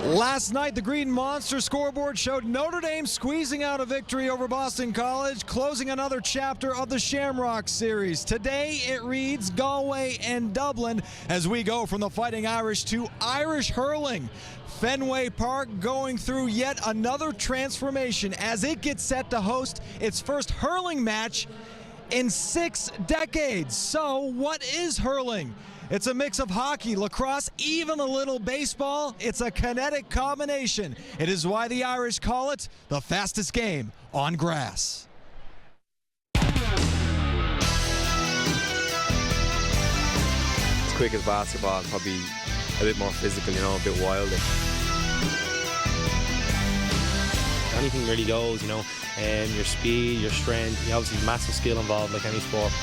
Last night, the Green Monster scoreboard showed Notre Dame squeezing out a victory over Boston College, closing another chapter of the Shamrock Series. Today, it reads Galway and Dublin as we go from the Fighting Irish to Irish hurling. Fenway Park going through yet another transformation as it gets set to host its first hurling match in 6 decades. So, what is hurling? It's a mix of hockey, lacrosse, even a little baseball. It's a kinetic combination. It is why the Irish call it the fastest game on grass. It's quick as basketball, probably a bit more physical, you know, a bit wilder. Anything really goes, you know, your speed, your strength, obviously massive skill involved like any sport.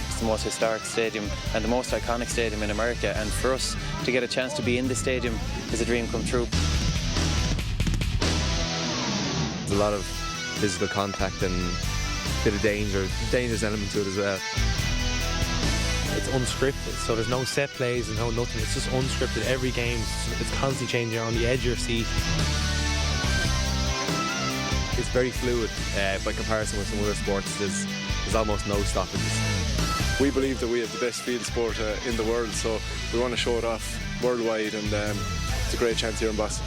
It's the most historic stadium and the most iconic stadium in America, and for us to get a chance to be in this stadium is a dream come true. There's a lot of physical contact and a bit of dangerous element to it as well. It's unscripted, so there's no set plays and no nothing. It's just unscripted. Every game, it's constantly changing. You're on the edge of your seat. It's very fluid by comparison with some other sports. There's almost no stoppages. We believe that we have the best field sport in the world, so we want to show it off worldwide, and it's a great chance here in Boston.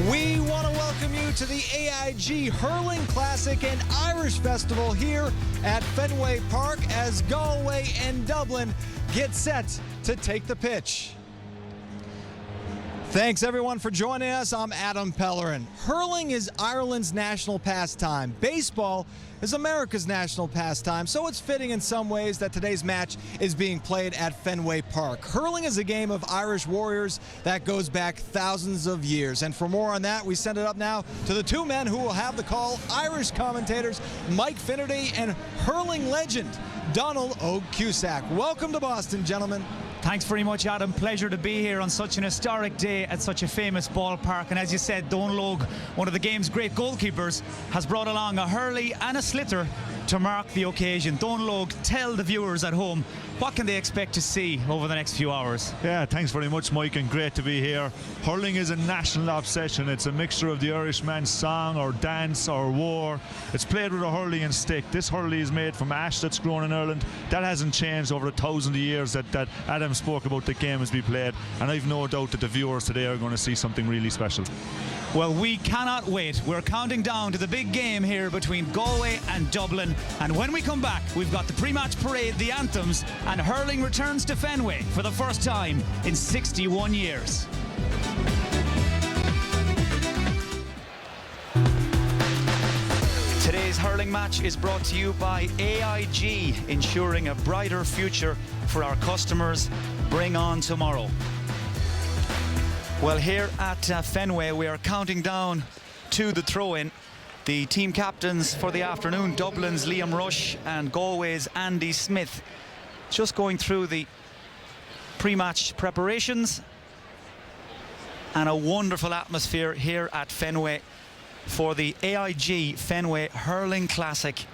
We want to welcome you to the AIG Hurling Classic and Irish Festival here at Fenway Park as Galway and Dublin get set to take the pitch. Thanks everyone for joining us. I'm Adam Pellerin. Hurling is Ireland's national pastime. Baseball is America's national pastime, so it's fitting in some ways that today's match is being played at Fenway Park. Hurling is a game of Irish warriors that goes back thousands of years. And for more on that, we send it up now to the two men who will have the call, Irish commentators Mike Finnerty and hurling legend Donald O'Cusack. Welcome to Boston, gentlemen. Thanks very much, Adam. Pleasure to be here on such an historic day at such a famous ballpark. And as you said, Donal Logue, one of the game's great goalkeepers, has brought along a hurley and a sliotar to mark the occasion. Donal Logue, tell the viewers at home, what can they expect to see over the next few hours? Yeah, thanks very much, Mike, and great to be here. Hurling is a national obsession. It's a mixture of the Irishman's song or dance or war. It's played with a hurley and stick. This hurley is made from ash that's grown in Ireland. That hasn't changed over 1,000 years that Adam spoke about the game has been played, and I've no doubt that the viewers today are going to see something really special. Well, we cannot wait. We're counting down to the big game here between Galway and Dublin. And when we come back, we've got the pre-match parade, the anthems, and hurling returns to Fenway for the first time in 61 years. Today's hurling match is brought to you by AIG, ensuring a brighter future for our customers. Bring on tomorrow. Well, here at Fenway, we are counting down to the throw-in. The team captains for the afternoon, Dublin's Liam Rush and Galway's Andy Smith, just going through the pre-match preparations. And a wonderful atmosphere here at Fenway for the AIG Fenway Hurling Classic.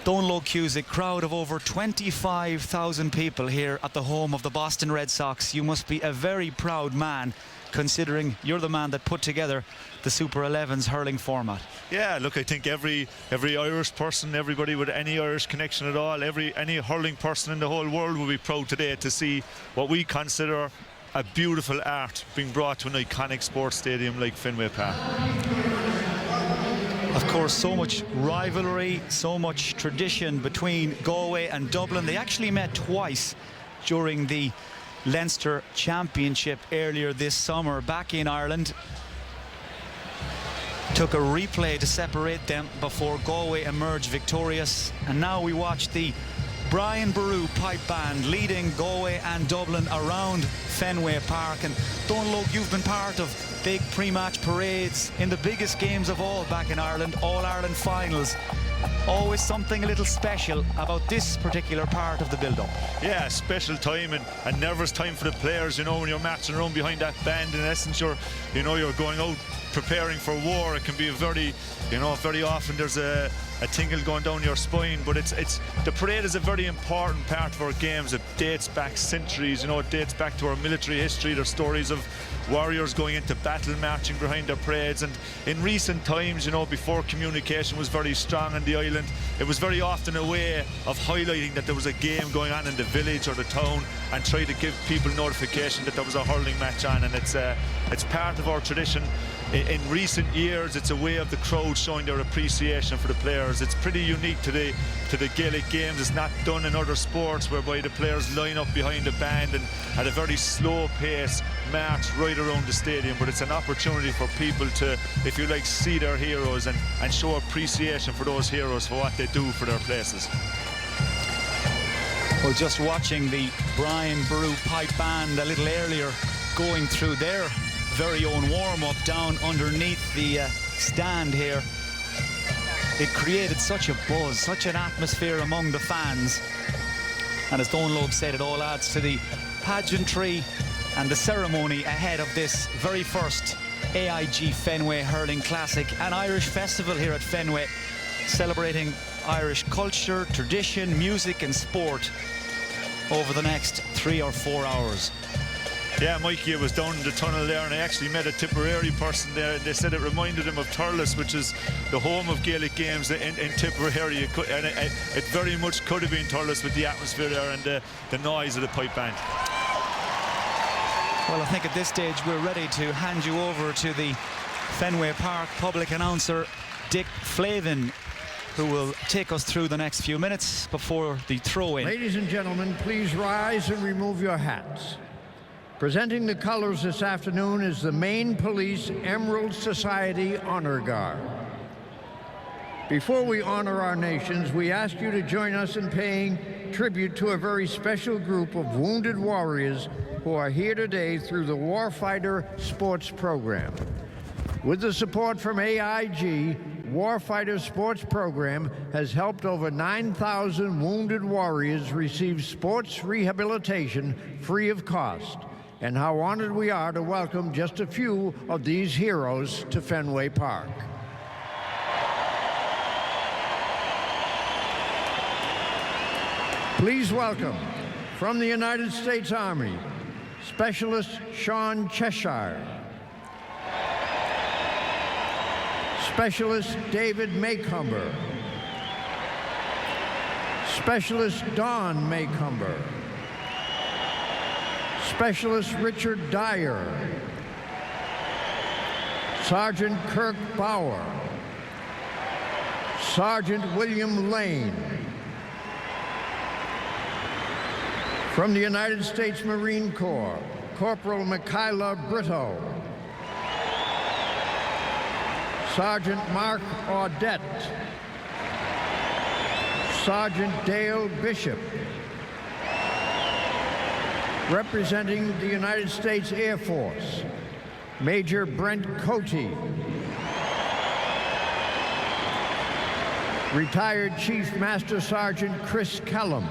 Donal O'Cusack, crowd of over 25,000 people here at the home of the Boston Red Sox. You must be a very proud man, considering you're the man that put together the Super 11's hurling format. Yeah, look, I think every Irish person, everybody with any Irish connection at all, any hurling person in the whole world will be proud today to see what we consider a beautiful art being brought to an iconic sports stadium like Fenway Park. Of course, so much rivalry, so much tradition between Galway and Dublin. They actually met twice during the Leinster Championship earlier this summer back in Ireland. Took a replay to separate them before Galway emerged victorious. And now we watch the Brian Boru pipe band leading Galway and Dublin around Fenway Park. And Donal Logue, you've been part of big pre-match parades in the biggest games of all back in Ireland, All-Ireland finals. Always something a little special about this particular part of the build-up. Yeah, special time and nervous time for the players, you know, when you're marching around behind that band. In essence, you're going out preparing for war. It can be very often there's a a tingle going down your spine. But it's the parade is a very important part of our games. It dates back centuries, it dates back to our military history. There's stories of warriors going into battle marching behind their parades, and in recent times, before communication was very strong on the island, it was very often a way of highlighting that there was a game going on in the village or the town, and try to give people notification that there was a hurling match on. And it's part of our tradition. In recent years, it's a way of the crowd showing their appreciation for the players. It's pretty unique to the Gaelic games. It's not done in other sports, whereby the players line up behind a band and at a very slow pace march right around the stadium. But it's an opportunity for people to, if you like, see their heroes and show appreciation for those heroes for what they do for their places. Well, just watching the Brian Brew Pipe Band a little earlier going through their very own warm-up down underneath the stand here, it created such a buzz, such an atmosphere among the fans. And as Donal Logue said, it all adds to the pageantry and the ceremony ahead of this very first AIG Fenway Hurling Classic, an Irish festival here at Fenway, celebrating Irish culture, tradition, music and sport over the next 3 or 4 hours. Yeah, Mikey, I was down in the tunnel there, and I actually met a Tipperary person there, and they said it reminded them of Thurles, which is the home of Gaelic games in Tipperary. It very much could have been Thurles with the atmosphere there and the noise of the pipe band. Well, I think at this stage we're ready to hand you over to the Fenway Park public announcer, Dick Flavin, who will take us through the next few minutes before the throw-in. Ladies and gentlemen, please rise and remove your hats. Presenting the colors this afternoon is the Maine Police Emerald Society Honor Guard. Before we honor our nations, we ask you to join us in paying tribute to a very special group of wounded warriors who are here today through the Warfighter Sports Program. With the support from AIG, Warfighter Sports Program has helped over 9,000 wounded warriors receive sports rehabilitation free of cost. And how honored we are to welcome just a few of these heroes to Fenway Park. Please welcome, from the United States Army, Specialist Sean Cheshire, Specialist David Maycumber, Specialist Don Maycumber, Specialist Richard Dyer, Sergeant Kirk Bauer, Sergeant William Lane. From the United States Marine Corps, Corporal Michaela Brito, Sergeant Mark Audette, Sergeant Dale Bishop. Representing the United States Air Force, Major Brent Cote, retired Chief Master Sergeant Chris Callum,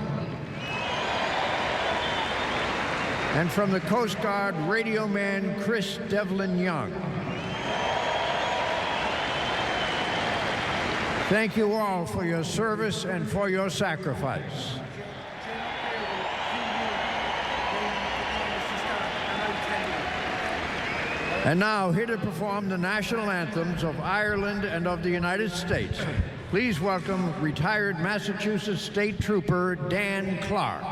and from the Coast Guard, Radio Man Chris Devlin Young. Thank you all for your service and for your sacrifice. And now, here to perform the national anthems of Ireland and of the United States, please welcome retired Massachusetts State Trooper Dan Clark.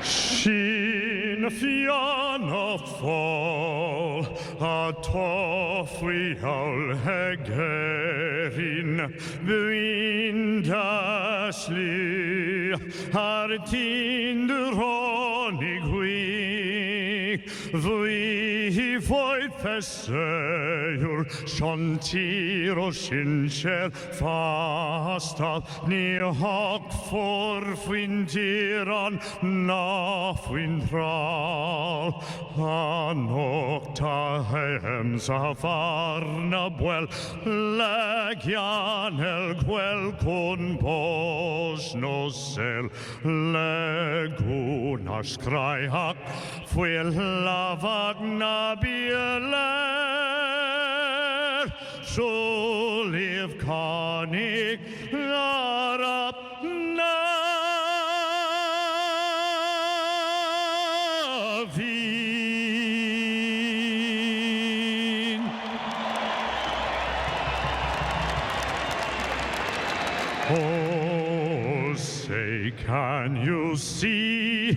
Sin Fianna Fáil a tofiol hegerin buin dasli ar tindronig hui vui void feseur shantir o sincher fastad ni hog for fintiran na fintral anokta hem safarna buel legian el gwel con bos no sel leguna skraiak fuel lavag na biele Liv Connick up Navin. Oh, say, can you see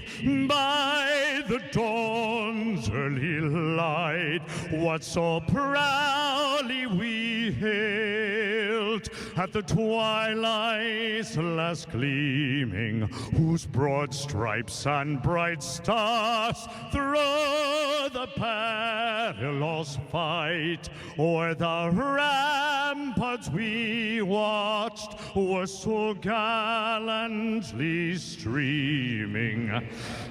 by the dawn's early light what so proudly we hailed at the twilight's last gleaming, whose broad stripes and bright stars through the perilous fight o'er the ramparts we watched were so gallantly streaming,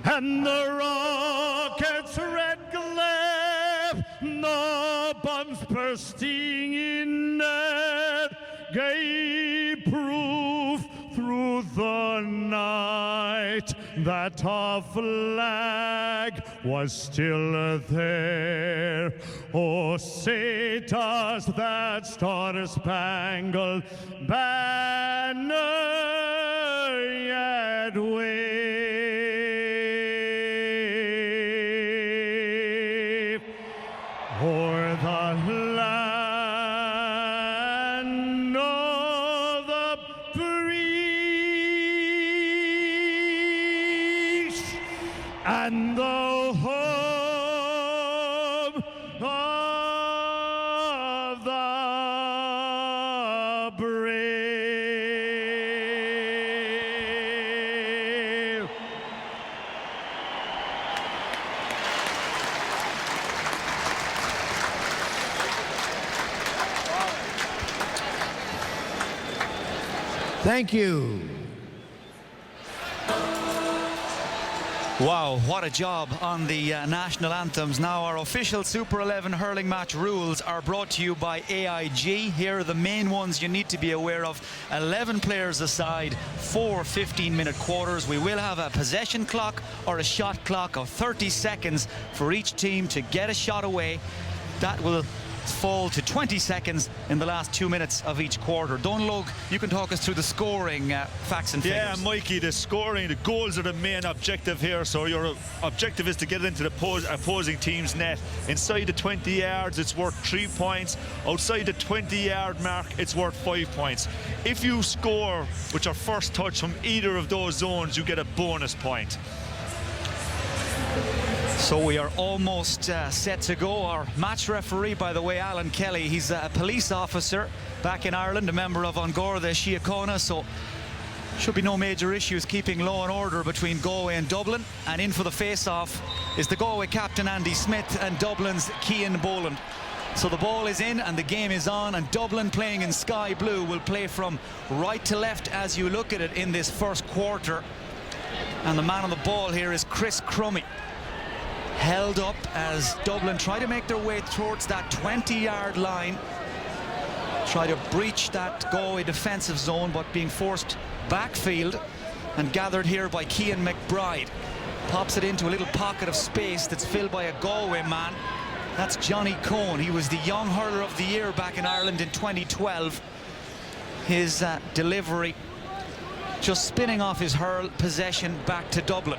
and the rocket's red glare, the bombs bursting in air, gave proof through the night that our flag was still there. Oh, say does that star-spangled banner yet wave o'er the land of the free and the home of the brave. Thank you. Wow, what a job on the national anthems. Now our official Super 11 hurling match rules are brought to you by AIG. Here are the main ones you need to be aware of. 11 players aside, 4 15-minute quarters. We will have a possession clock or a shot clock of 30 seconds for each team to get a shot away. That will fall to 20 seconds in the last 2 minutes of each quarter. Donlog, you can talk us through the scoring facts and figures. Yeah, Mikey, the scoring, the goals are the main objective here. So your objective is to get it into the opposing team's net. Inside the 20 yards, it's worth 3 points. Outside the 20-yard mark, it's worth 5 points. If you score with your first touch from either of those zones, you get a bonus point. So we are almost set to go. Our match referee, by the way, Alan Kelly, he's a police officer back in Ireland, a member of Garda Síochána, so should be no major issues keeping law and order between Galway and Dublin. And in for the face-off is the Galway captain Andy Smith and Dublin's Cian Boland. So the ball is in and the game is on, and Dublin, playing in sky blue, will play from right to left as you look at it in this first quarter. And the man on the ball here is Chris Crummy. Held up as Dublin try to make their way towards that 20-yard line, try to breach that Galway defensive zone, but being forced backfield and gathered here by Cian McBride. Pops it into a little pocket of space that's filled by a Galway man. That's Johnny Cohn. He was the Young Hurler of the Year back in Ireland in 2012. His delivery just spinning off his hurl, possession back to Dublin.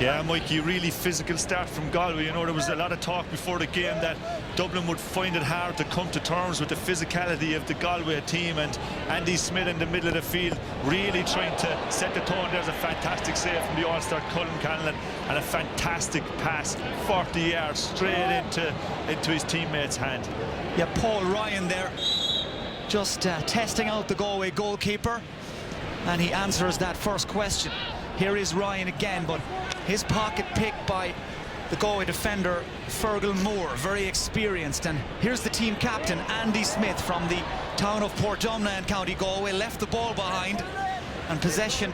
Yeah, Mikey, really physical start from Galway. You know, there was a lot of talk before the game that Dublin would find it hard to come to terms with the physicality of the Galway team, and Andy Smith in the middle of the field really trying to set the tone. There's a fantastic save from the All-Star Cullen Canlan and a fantastic pass, 40 yards straight into his teammate's hand. Yeah, Paul Ryan there just testing out the Galway goalkeeper, and he answers that first question. Here is Ryan again, but his pocket picked by the Galway defender Fergal Moore, very experienced. And here's the team captain Andy Smith from the town of Portumna in County Galway. Left the ball behind, and possession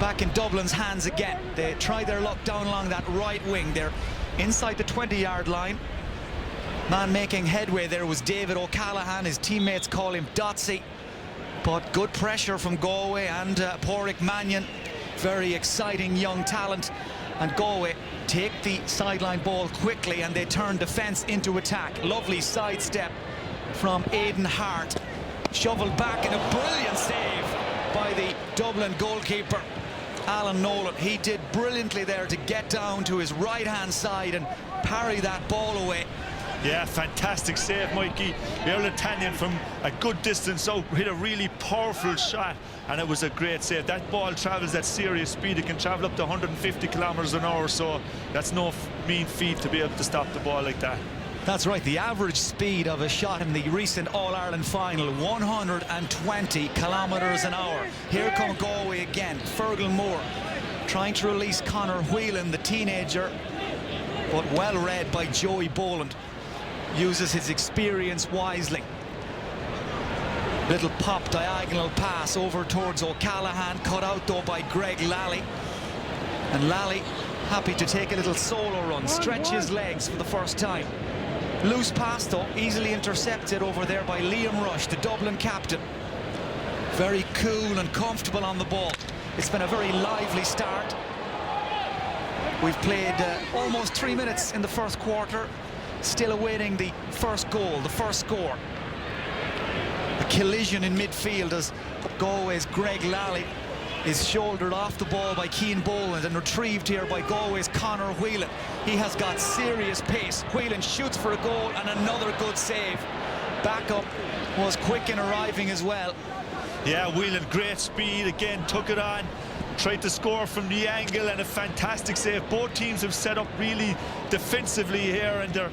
back in Dublin's hands again. They tried their luck down along that right wing. They're inside the 20-yard line. Man making headway there was David O'Callaghan. His teammates call him Dotsy, but good pressure from Galway and Pádraig Mannion. Very exciting young talent and Galway take the sideline ball quickly and they turn defence into attack. Lovely sidestep from Aidan Hart, shoveled back in a brilliant save by the Dublin goalkeeper Alan Nolan. He did brilliantly there to get down to his right hand side and parry that ball away. Yeah, fantastic save, Mikey. The Earl Italian from a good distance out hit a really powerful shot, and it was a great save. That ball travels at serious speed. It can travel up to 150 kilometers an hour, so that's no mean feat to be able to stop the ball like that. That's right, the average speed of a shot in the recent All-Ireland final, 120 kilometers an hour. Here come Galway again. Fergal Moore trying to release Conor Whelan, the teenager, but well read by Joey Boland. Uses his experience wisely. Little pop diagonal pass over towards O'Callaghan, cut out though by Greg Lally. And Lally happy to take a little solo run, stretch his legs for the first time. Loose pass though, easily intercepted over there by Liam Rush, the Dublin captain. Very cool and comfortable on the ball. It's been a very lively start. We've played almost 3 minutes in the first quarter. Still awaiting the first goal, the first score. A collision in midfield as Galway's Greg Lally is shouldered off the ball by Cian Boland and retrieved here by Galway's Conor Whelan. He has got serious pace. Whelan shoots for a goal and another good save. Backup was quick in arriving as well. Yeah, Whelan, great speed, again took it on, tried to score from the angle, and a fantastic save. Both teams have set up really defensively here in their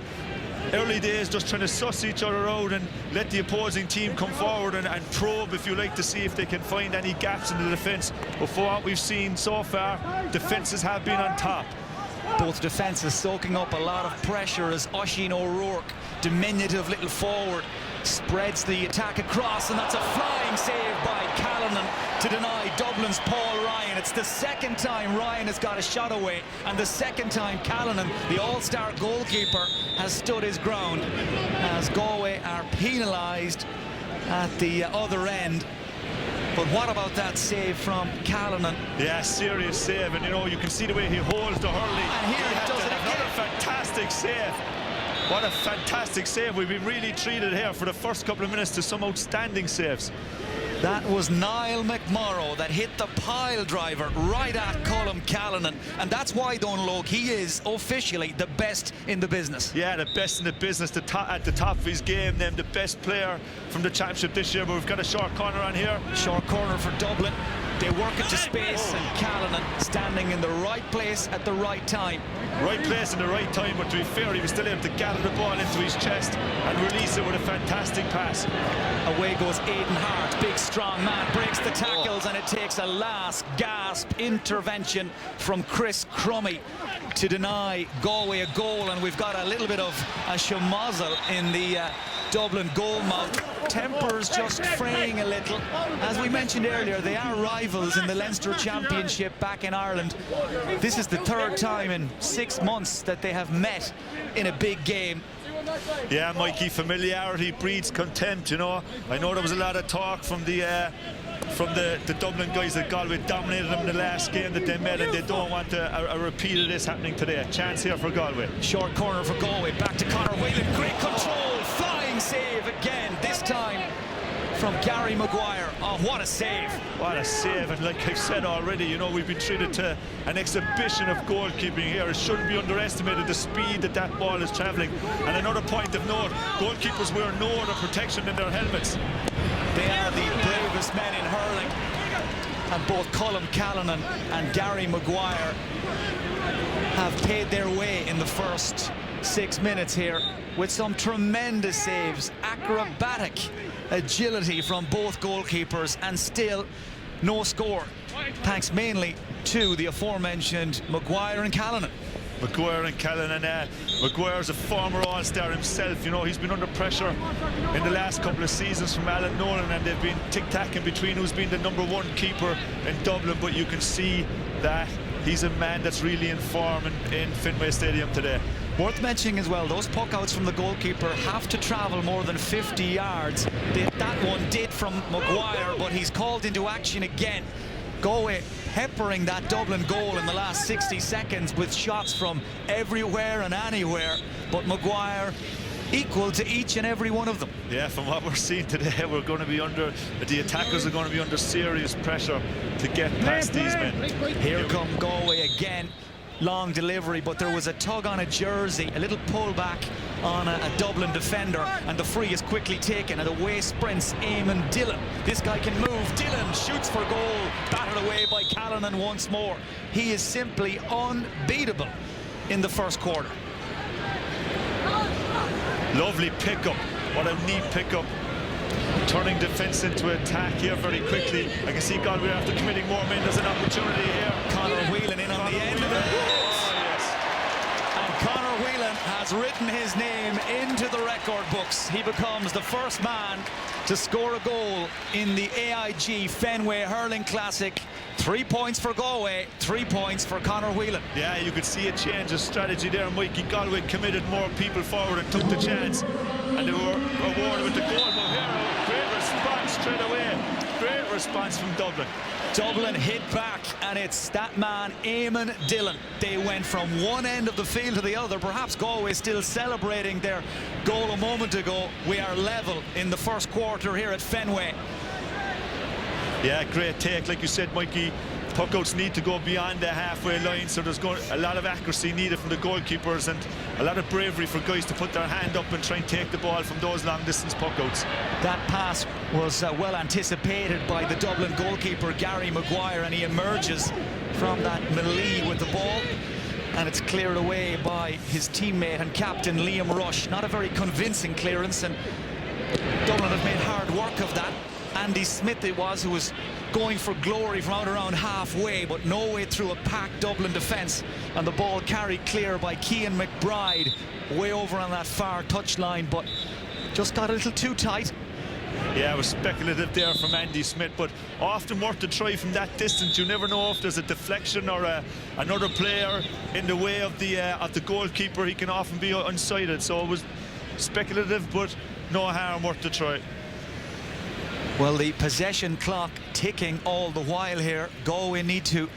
early days, just trying to suss each other out and let the opposing team come forward and probe, if you like, to see if they can find any gaps in the defence. But for what we've seen so far, defences have been on top. Both defences soaking up a lot of pressure as Oisin O'Rourke, diminutive little forward, spreads the attack across, and that's a flying save by Callanan to deny Dublin's Paul Ryan. It's the second time Ryan has got a shot away, and the second time Callanan, the all-star goalkeeper, has stood his ground as Galway are penalised at the other end. But what about that save from Callanan? Yeah, serious save, and you know, you can see the way he holds the hurling. And here he does it again. Another fantastic save. What a fantastic save. We've been really treated here for the first couple of minutes to some outstanding saves. That was Niall McMorrow that hit the pile driver right at Colm Callanan, and that's why, Donalogue, he is officially the best in the business. Yeah, the best in the business, at the top of his game, then the best player from the championship this year. But we've got a short corner on here. Short corner for Dublin. They work into space, and Callanan standing in the right place at the right time. Right place in the right time, but to be fair, he was still able to gather the ball into his chest and release it with a fantastic pass. Away goes Aidan Hart, big strong man, breaks the tackles, and it takes a last gasp intervention from Chris Crummy to deny Galway a goal, and we've got a little bit of a schmozzle in the Dublin goal mouth. Tempers just fraying a little. As we mentioned earlier, they are rivals in the Leinster Championship back in Ireland. This is the third time in 6 months that they have met in a big game. Yeah, Mikey, familiarity breeds contempt, you know. I know there was a lot of talk from the Dublin guys that Galway dominated them in the last game that they met, and they don't want a repeat of this happening today. A chance here for Galway. Short corner for Galway, back to Conor Whelan, great control, flying save again, this time from Gary Maguire. Oh, what a save. What a save, and like I've said already, you know, we've been treated to an exhibition of goalkeeping here. It shouldn't be underestimated, the speed that that ball is travelling. And another point of note, goalkeepers wear no other protection than their helmets. They are the bravest men in hurling, and both Colm Callanan and Gary Maguire have paid their way in the first 6 minutes here with some tremendous saves, acrobatic agility from both goalkeepers, and still no score, thanks mainly to the aforementioned Maguire and Callanan. Maguire and Callanan. Maguire's a former all-star himself, you know. He's been under pressure in the last couple of seasons from Alan Nolan, and they've been tic-tacking between who's been the #1 keeper in Dublin, but you can see that he's a man that's really in form in Fenway Stadium today. Worth mentioning as well, those puck-outs from the goalkeeper have to travel more than 50 yards. That one did from Maguire, but he's called into action again. Galway peppering that Dublin goal in the last 60 seconds with shots from everywhere and anywhere, but Maguire equal to each and every one of them. Yeah, from what we're seeing today, we're going to be under, the attackers are going to be under serious pressure to get past these men. Here come Galway again. Long delivery, but there was a tug on a jersey, a little pullback on a Dublin defender, and the free is quickly taken, and away sprints Eamon Dillon. This guy can move. Dillon shoots for goal, battered away by Callanan once more. He is simply unbeatable in the first quarter. Lovely pickup. What a neat pickup. Turning defence into attack here very quickly. I can see Galway after committing more men. There's an opportunity here. Conor Whelan in on the end of it. Oh, yes. And Conor Whelan has written his name into the record books. He becomes the first man to score a goal in the AIG Fenway Hurling Classic. 3 points for Galway, 3 points for Conor Whelan. Yeah, you could see a change of strategy there. Mikey, Galway committed more people forward and took the chance, and they were rewarded with the goal. But here, great response straight away. Great response from Dublin. Dublin hit back, and it's that man Eamon Dillon. They went from one end of the field to the other. Perhaps Galway still celebrating their goal a moment ago. We are level in the first quarter here at Fenway. Yeah, great take. Like you said, Mikey, puckouts need to go beyond the halfway line, so there's a lot of accuracy needed from the goalkeepers and a lot of bravery for guys to put their hand up and try and take the ball from those long distance puckouts. That pass was well anticipated by the Dublin goalkeeper Gary Maguire, and he emerges from that melee with the ball, and it's cleared away by his teammate and captain Liam Rush. Not a very convincing clearance, and Dublin have made hard work of that. Andy Smith it was who was going for glory from out around halfway, but no way through a packed Dublin defence, and the ball carried clear by Cian McBride way over on that far touchline, but just got a little too tight. Yeah, it was speculative there from Andy Smith, but often worth a try from that distance. You never know if there's a deflection or another player in the way of the goalkeeper. He can often be unsighted, so it was speculative, but no harm, worth a try. Well, the possession clock ticking all the while here. Galway need to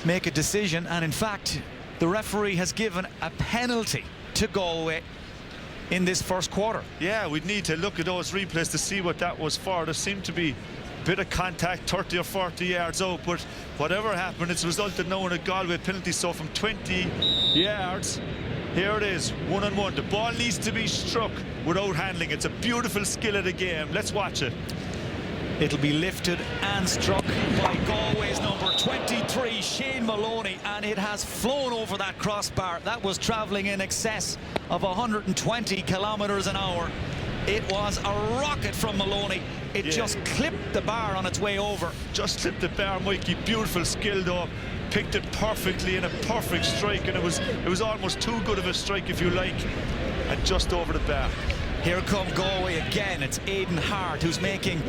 make a decision, and in fact the referee has given a penalty to Galway in this first quarter. Yeah, we'd need to look at those replays to see what that was for. There seemed to be a bit of contact 30 or 40 yards out, but whatever happened, it's resulted now in a Galway penalty. So from 20 yards, here it is, 1-on-1. The ball needs to be struck without handling. It's a beautiful skill of the game. Let's watch it. It'll be lifted and struck by Galway's number 23, Shane Maloney, and it has flown over that crossbar. That was travelling in excess of 120 kilometres an hour. It was a rocket from Maloney. It just clipped the bar on its way over. Just clipped the bar, Mikey. Beautiful skill though. Picked it perfectly in a perfect strike, and it was almost too good of a strike, if you like, and just over the bar. Here come Galway again. It's Aidan Hart who's making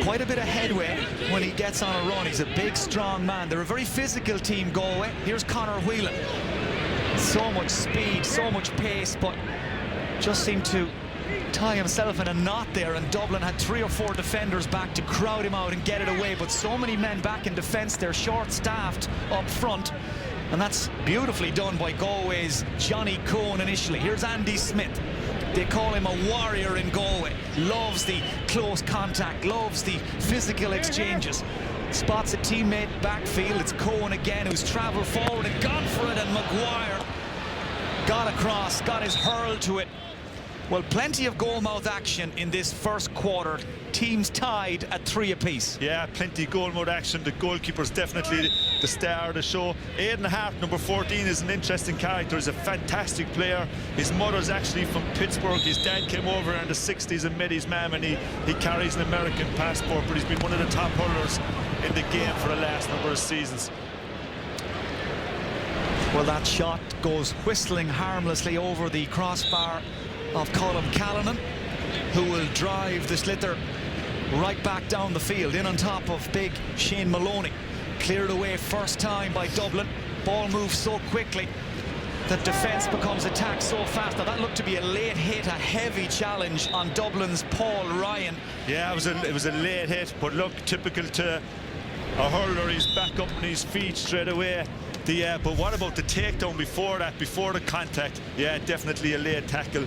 quite a bit of headway when he gets on a run. He's a big, strong man. They're a very physical team, Galway. Here's Conor Whelan. So much speed, so much pace, but just seemed to tie himself in a knot there, and Dublin had 3 or 4 defenders back to crowd him out and get it away, but so many men back in defence. They're short-staffed up front, and that's beautifully done by Galway's Johnny Cohen initially. Here's Andy Smith. They call him a warrior in Galway. Loves the close contact, loves the physical exchanges. Spots a teammate backfield. It's Cohen again who's travelled forward and gone for it, and Maguire got across, got his hurl to it. Well, plenty of goalmouth action in this first quarter. Teams tied at 3 apiece. Yeah, plenty goalmouth action. The goalkeeper's definitely the star of the show. Aidan Hart, number 14, is an interesting character. He's a fantastic player. His mother's actually from Pittsburgh. His dad came over in the 60s and met his mum, and he carries an American passport, but he's been one of the top hurlers in the game for the last number of seasons. Well, that shot goes whistling harmlessly over the crossbar of Colm Callanan, who will drive the sliotar right back down the field, in on top of big Shane Maloney. Cleared away first time by Dublin. Ball moves so quickly that defence becomes attack so fast. Now that looked to be a late hit, a heavy challenge on Dublin's Paul Ryan. Yeah, it was a late hit, but look, typical to a hurler. He's back up on his feet straight away. But what about the takedown before that, before the contact? Yeah, definitely a late tackle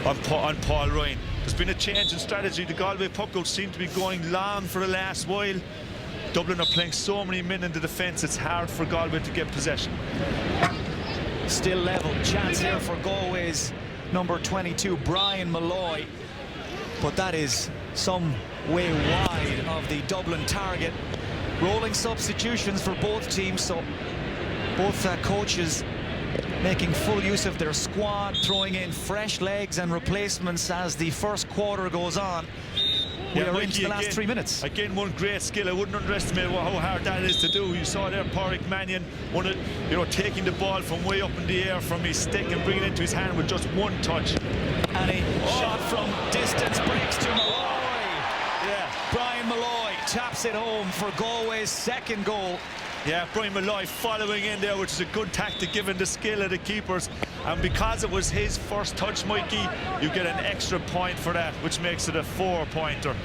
on Paul Ryan. There's been a change in strategy. The Galway puckouts seem to be going long for the last while. Dublin are playing so many men in the defence, it's hard for Galway to get possession. Still level, chance here for Galway's number 22, Brian Malloy. But that is some way wide of the Dublin target. Rolling substitutions for both teams, so both coaches making full use of their squad, throwing in fresh legs and replacements as the first quarter goes on. We are into the last 3 minutes. Again, one great skill. I wouldn't underestimate how hard that is to do. You saw there Pádraig Mannion, taking the ball from way up in the air from his stick and bringing it into his hand with just one touch. And a shot from distance breaks to Malloy. Yeah. Brian Malloy taps it home for Galway's second goal. Yeah, Brian Malloy following in there, which is a good tactic given the skill of the keepers. And because it was his first touch, Mikey, you get an extra point for that, which makes it a 4-pointer.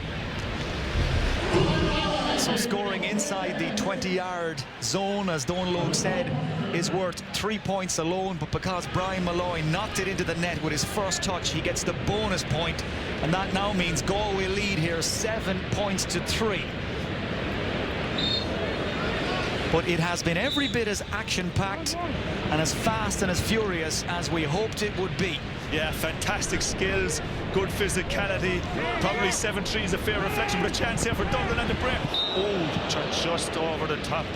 So scoring inside the 20-yard zone, as Donal Logue said, is worth 3 points alone. But because Brian Malloy knocked it into the net with his first touch, he gets the bonus point. And that now means Galway lead here 7 points to 3. But it has been every bit as action-packed and as fast and as furious as we hoped it would be. Yeah, fantastic skills, good physicality. Probably 7-3 is a fair reflection, but a chance here for Dublin on the break. Oh, just over the top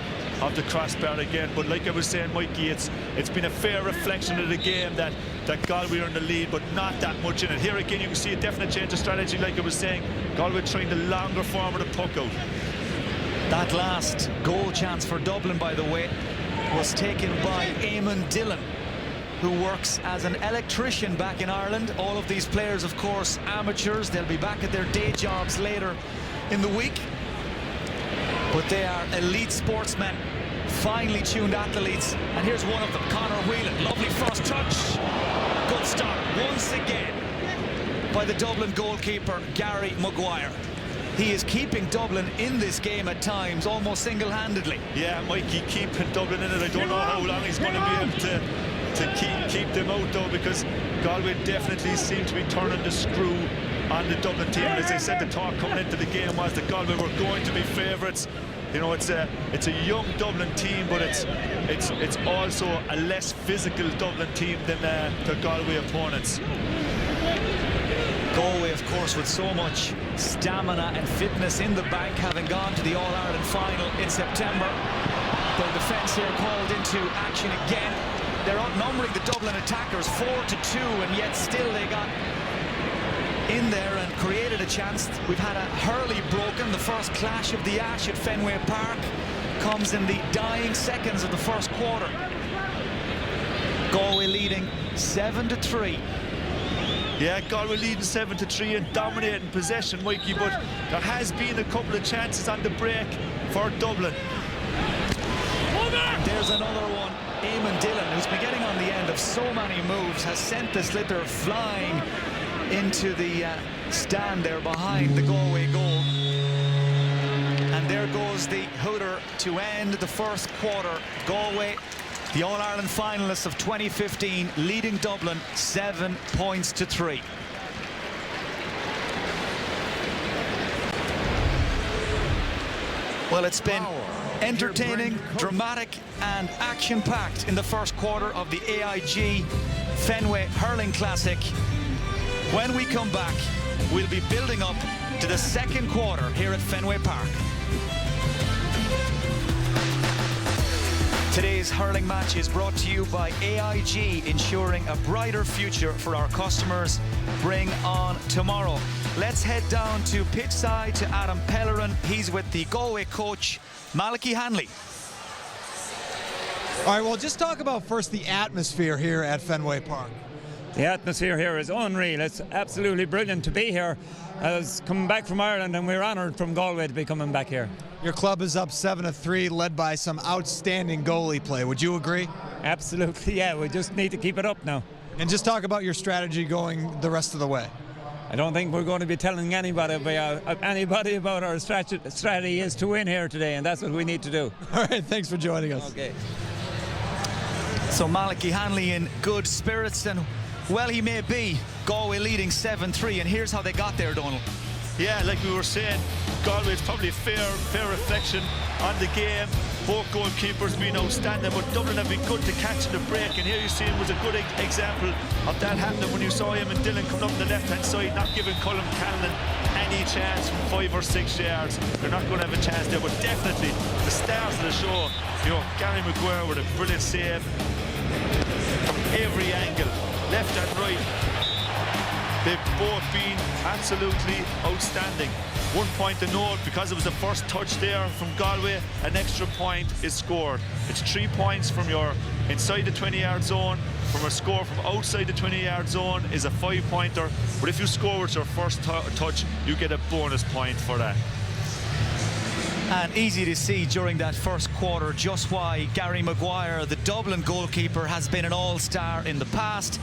of the crossbar again. But like I was saying, Mikey, it's been a fair reflection of the game that Galway are in the lead, but not that much in it. Here again, you can see a definite change of strategy, like I was saying. Galway trying the longer form of the puck out. That last goal chance for Dublin, by the way, was taken by Eamon Dillon, who works as an electrician back in Ireland. All of these players, of course, amateurs. They'll be back at their day jobs later in the week. But they are elite sportsmen, finely tuned athletes. And here's one of them, Conor Whelan. Lovely first touch. Good stop once again by the Dublin goalkeeper, Gary Maguire. He is keeping Dublin in this game at times, almost single-handedly. Yeah, Mikey keeping Dublin in it. I don't know how long he's going to be able to keep them out, though, because Galway definitely seem to be turning the screw on the Dublin team. And as I said, the talk coming into the game was that Galway were going to be favourites. You know, it's a young Dublin team, but it's also a less physical Dublin team than the Galway opponents. Galway, of course, with so much stamina and fitness in the bank, having gone to the All-Ireland final in September. Their defence here called into action again. They're outnumbering the Dublin attackers 4-2, and yet still they got in there and created a chance. We've had a hurley broken. The first clash of the Ash at Fenway Park comes in the dying seconds of the first quarter. Galway leading 7-3. Yeah, Galway leading 7-3 and dominating possession, Mikey, but there has been a couple of chances on the break for Dublin. There's another one. Eamon Dillon, who's been getting on the end of so many moves, has sent the sliotar flying into the stand there behind the Galway goal. And there goes the hooter to end the first quarter. Galway, the All-Ireland finalists of 2015, leading Dublin 7 points to 3. Well, it's been entertaining, dramatic and action-packed in the first quarter of the AIG Fenway Hurling Classic. When we come back, we'll be building up to the second quarter here at Fenway Park. Today's hurling match is brought to you by AIG, ensuring a brighter future for our customers. Bring on tomorrow. Let's head down to pitch side to Adam Pellerin. He's with the Galway coach, Malachy Hanley. All right, well, just talk about first the atmosphere here at Fenway Park. The atmosphere here is unreal. It's absolutely brilliant to be here. I was coming back from Ireland and we're honoured from Galway to be coming back here. Your club is up 7-3, led by some outstanding goalie play. Would you agree? Absolutely, yeah. We just need to keep it up now. And just talk about your strategy going the rest of the way. I don't think we're going to be telling anybody about our strategy is to win here today, and that's what we need to do. All right, thanks for joining us. Okay. So Malachy Hanley in good spirits, and well he may be. Galway leading 7-3, and here's how they got there, Donald. Yeah, like we were saying, Galway's probably a fair reflection on the game. Both goalkeepers being outstanding, but Dublin have been good to catch in the break, and here you see him was a good example of that happening when you saw him and Dylan coming up the left-hand side, not giving Colm Callanan any chance from 5 or 6 yards. They're not going to have a chance there, but definitely the stars of the show, you know, Gary Maguire with a brilliant save from every angle, left and right. They've both been absolutely outstanding. 1 point to note, because it was the first touch there from Galway, an extra point is scored. It's 3 points from your inside the 20-yard zone. From a score from outside the 20-yard zone is a 5-pointer. But if you score with your first touch, you get a bonus point for that. And easy to see during that first quarter just why Gary Maguire, the Dublin goalkeeper, has been an all-star in the past.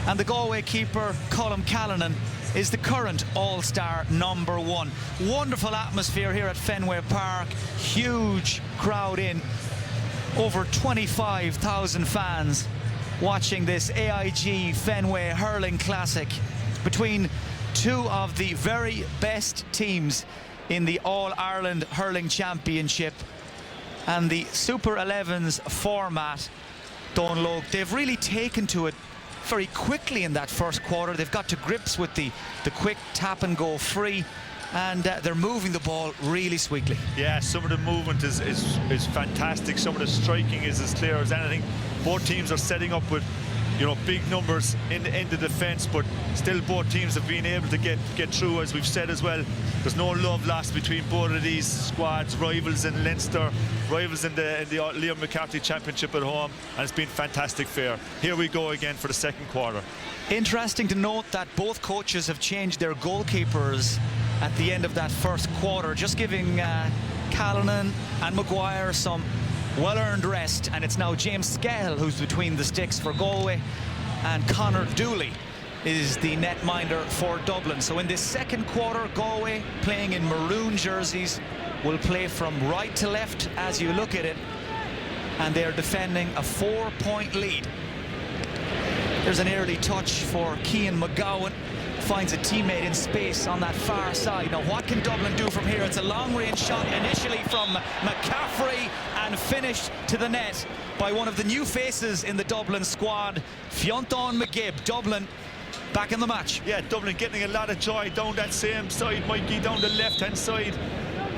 And the Galway keeper, Colm Callanan, is the current all-star #1. Wonderful atmosphere here at Fenway Park. Huge crowd in. Over 25,000 fans watching this AIG Fenway Hurling Classic between two of the very best teams in the All-Ireland Hurling Championship and the Super 11s format. Don Logue, they've really taken to it very quickly in that first quarter. They've got to grips with the quick tap and go free, and they're moving the ball really sweetly. Yeah, some of the movement is fantastic. Some of the striking is as clear as anything. Both teams are setting up with, you know, big numbers in the defence, but still both teams have been able to get through, as we've said as well. There's no love lost between both of these squads, rivals in Leinster, rivals in the Liam McCarthy Championship at home, and it's been fantastic fair. Here we go again for the second quarter. Interesting to note that both coaches have changed their goalkeepers at the end of that first quarter, just giving Callanan and Maguire some well-earned rest, and it's now James Skehill who's between the sticks for Galway, and Conor Dooley is the netminder for Dublin. So in this second quarter, Galway, playing in maroon jerseys, will play from right to left as you look at it, and they're defending a 4-point lead. There's an early touch for Cian McGowan, finds a teammate in space on that far side. Now what can Dublin do from here? It's a long-range shot initially from McCaffrey and finished to the net by one of the new faces in the Dublin squad, Fionn McGibb. Dublin back in the match. Yeah, Dublin getting a lot of joy down that same side, Mikey, down the left-hand side.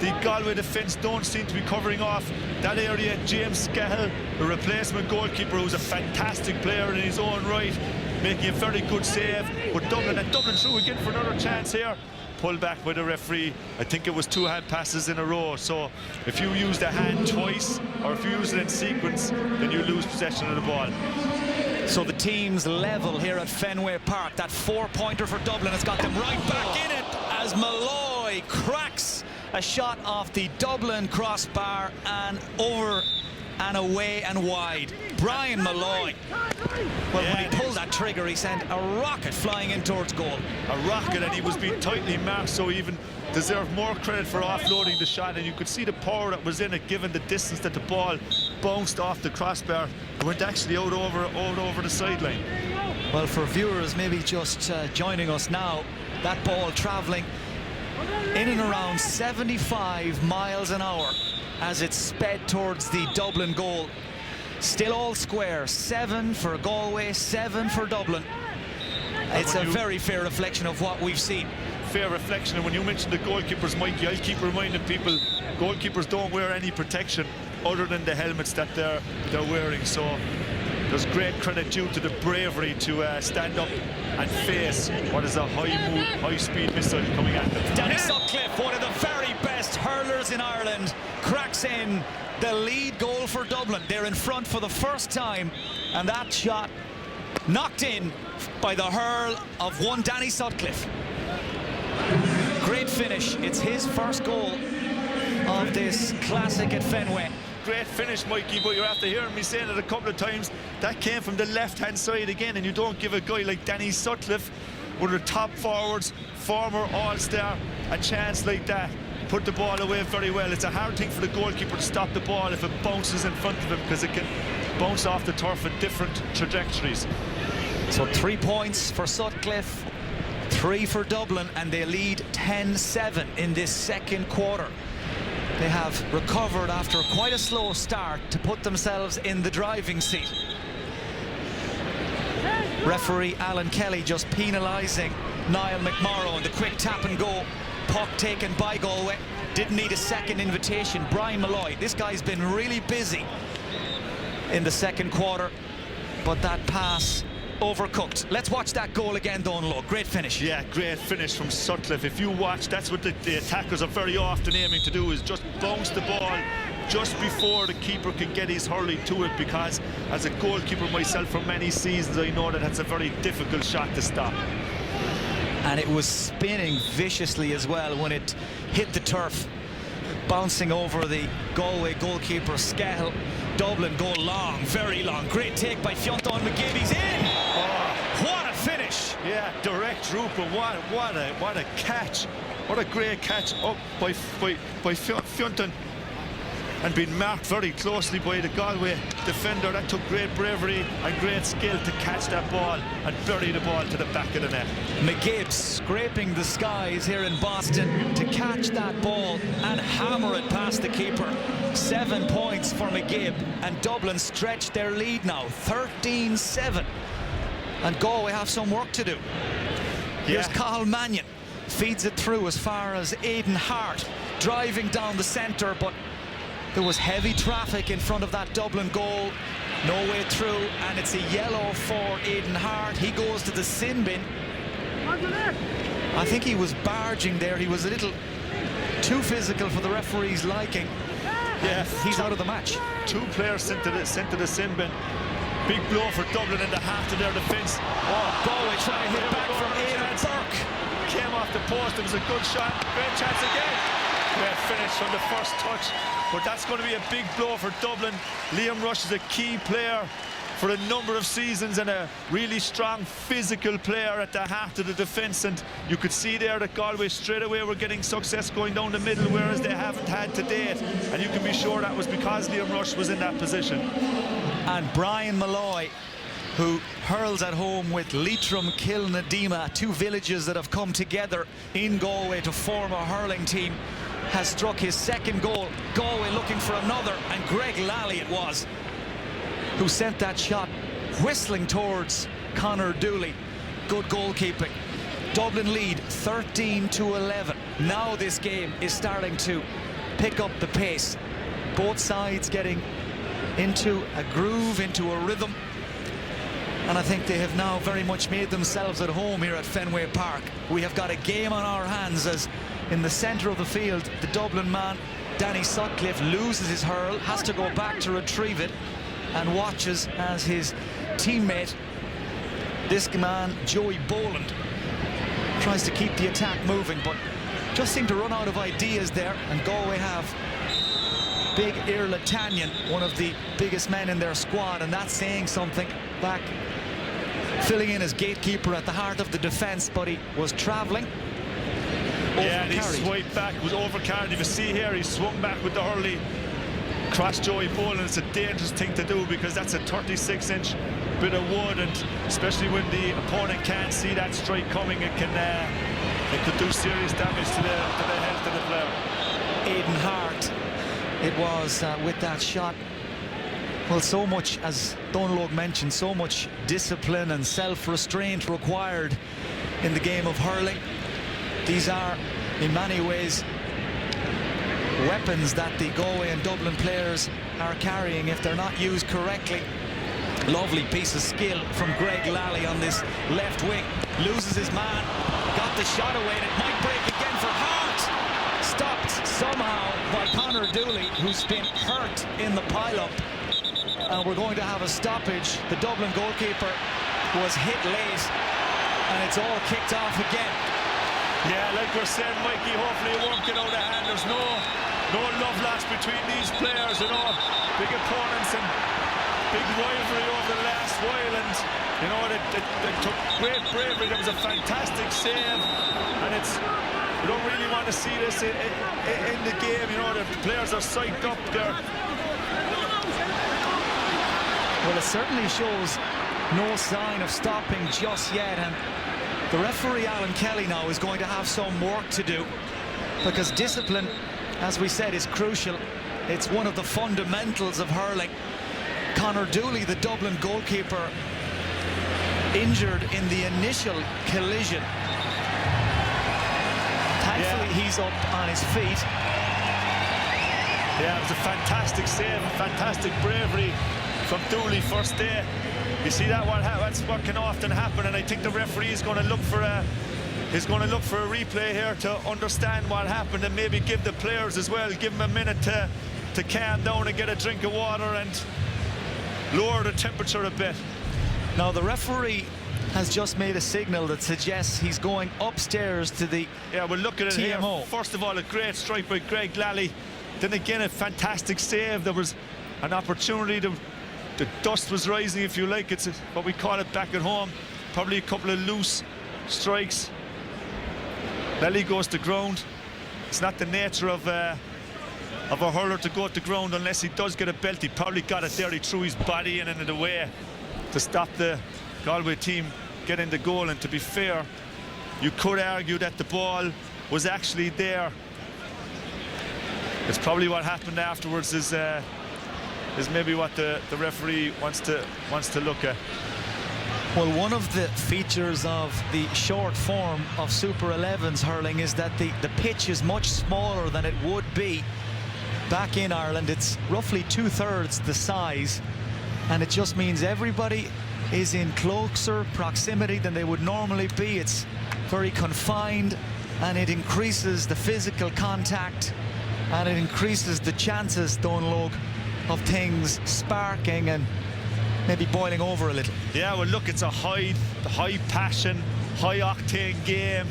The Galway defence don't seem to be covering off that area. James Skehill, the replacement goalkeeper, who's a fantastic player in his own right, making a very good save. But Dublin through again for another chance here. Pulled back by the referee. I think it was 2 hand passes in a row. So if you use the hand twice, or if you use it in sequence, then you lose possession of the ball. So the teams level here at Fenway Park. That 4-pointer for Dublin has got them right back in it as Malloy cracks a shot off the Dublin crossbar and over and away and wide. Brian Malloy. Well, when he pulled that trigger, he sent a rocket flying in towards goal. A rocket, and he was being tightly marked, so even deserved more credit for offloading the shot, and you could see the power that was in it given the distance that the ball bounced off the crossbar. It went actually out over the sideline. Well, for viewers maybe just joining us now, that ball travelling in and around 75 miles an hour as it sped towards the Dublin goal. Still all square, 7 for Galway, 7 for Dublin. It's a very fair reflection of what we've seen. Fair reflection, and when you mentioned the goalkeepers, Mikey, I'll keep reminding people, goalkeepers don't wear any protection other than the helmets that they're wearing, so there's great credit due to the bravery to stand up and face what is a high-speed missile coming at them. Danny Sutcliffe, one of the very best hurlers in Ireland, cracks in the lead goal for Dublin. They're in front for the first time, and that shot knocked in by the hurl of one Danny Sutcliffe. Great finish. It's his first goal of this classic at Fenway. Great finish, Mikey, but you're after hearing me saying it a couple of times. That came from the left-hand side again, and you don't give a guy like Danny Sutcliffe one of the top forwards, former All-Star, a chance like that, put the ball away very well. It's a hard thing for the goalkeeper to stop the ball if it bounces in front of him, because it can bounce off the turf in different trajectories. So 3 points for Sutcliffe, 3 for Dublin, and they lead 10-7 in this second quarter. They have recovered after quite a slow start to put themselves in the driving seat. Referee Alan Kelly just penalising Niall McMorrow, and the quick tap and go puck taken by Galway. Didn't need a second invitation. Brian Malloy, this guy's been really busy in the second quarter, but that pass overcooked. Let's watch that goal again, Donlow. Great finish. Yeah, great finish from Sutcliffe. If you watch, that's what the attackers are very often aiming to do, is just bounce the ball just before the keeper can get his hurley to it, because as a goalkeeper myself for many seasons, I know that that's a very difficult shot to stop. And it was spinning viciously as well when it hit the turf, bouncing over the Galway goalkeeper Scahill. Dublin go long, very long. Great take by Fionn McGibb. He's in. Oh, what a finish! Yeah, direct route, but what a catch! What a great catch up by Fionn, and being marked very closely by the Galway defender. That took great bravery and great skill to catch that ball and bury the ball to the back of the net. McGibb scraping the skies here in Boston to catch that ball and hammer it past the keeper. 7 points for McGibb, and Dublin stretch their lead now, 13-7. And Galway have some work to do. Here's Cathal Mannion, feeds it through as far as Aidan Hart, driving down the centre, but there was heavy traffic in front of that Dublin goal. No way through, and it's a yellow for Aidan Hart. He goes to the sin bin. I think he was barging there. He was a little too physical for the referee's liking. Yeah, he's out of the match. 2 players sent to the sin bin. Big blow for Dublin in the heart of their defence. Oh, Galway trying to hit back from Aidan Burke. Came off the post. It was a good shot. Great chance again. Great finish from the first touch. But that's going to be a big blow for Dublin. Liam Rush is a key player for a number of seasons and a really strong physical player at the heart of the defence, and you could see there that Galway straight away were getting success going down the middle, whereas they haven't had to date, and you can be sure that was because Liam Rush was in that position. And Brian Malloy, who hurls at home with Leitrim Kilnadima, 2 villages that have come together in Galway to form a hurling team, has struck his second goal. Galway looking for another, and Greg Lally it was who sent that shot whistling towards Conor Dooley. Good goalkeeping. Dublin lead 13-11. Now this game is starting to pick up the pace. Both sides getting into a groove, into a rhythm. And I think they have now very much made themselves at home here at Fenway Park. We have got a game on our hands as in the centre of the field, the Dublin man, Danny Sutcliffe, loses his hurl, has to go back to retrieve it, and watches as his teammate, this man, Joey Boland, tries to keep the attack moving, but just seem to run out of ideas there. And Galway have big Irla Tanyan, one of the biggest men in their squad, and that's saying something. Back filling in as gatekeeper at the heart of the defence, but he was travelling. Yeah, and he swiped back, was overcarried. If you see here, he swung back with the hurley, crossed Joey Boland. It's a dangerous thing to do because that's a 36-inch bit of wood, and especially when the opponent can't see that strike coming, it could do serious damage to the health of the player. Aidan Hart, it was with that shot. Well, so much, as Donlogue mentioned, so much discipline and self-restraint required in the game of hurling. These are, in many ways, weapons that the Galway and Dublin players are carrying if they're not used correctly. Lovely piece of skill from Greg Lally on this left wing. Loses his man, got the shot away, and it might break again for Hart. Stopped somehow by Conor Dooley, who's been hurt in the pile-up. And we're going to have a stoppage. The Dublin goalkeeper was hit late, and it's all kicked off again. Yeah, like we're saying, Mikey, hopefully it won't get out of hand. There's no love lost between these players, you know, big opponents, and big rivalry over the last while, and you know they took great bravery. There was a fantastic save, and you don't really want to see this in the game. You know, the players are psyched up there. Well, it certainly shows no sign of stopping just yet, and the referee Alan Kelly now is going to have some work to do, because discipline, as we said, is crucial. It's one of the fundamentals of hurling. Conor Dooley, the Dublin goalkeeper, injured in the initial collision. Thankfully, he's up on his feet. Yeah, it was a fantastic save, fantastic bravery from Dooley first day. You see that's what can often happen, and I think the referee is going to look for a replay here to understand what happened, and maybe give the players as well, give them a minute to calm down and get a drink of water and lower the temperature a bit. Now the referee has just made a signal that suggests he's going upstairs to the we'll look at it TMO. Here. First of all, a great strike by Greg Lally. Then again, a fantastic save. There was an opportunity to. The dust was rising, if you like. It's what we call it back at home. Probably a couple of loose strikes. Lally goes to ground. It's not the nature of a hurler to go to ground unless he does get a belt. He probably got it there. He threw his body in and in the way to stop the Galway team getting the goal. And to be fair, you could argue that the ball was actually there. It's probably what happened afterwards is maybe what the referee wants to look at. Well, one of the features of the short form of Super 11s hurling is that the pitch is much smaller than it would be back in Ireland. It's roughly 2/3 the size, and it just means everybody is in closer proximity than they would normally be. It's very confined, and it increases the physical contact, and it increases the chances, Donlog, of things sparking and maybe boiling over a little. Yeah, well, look, it's a high passion, high octane game.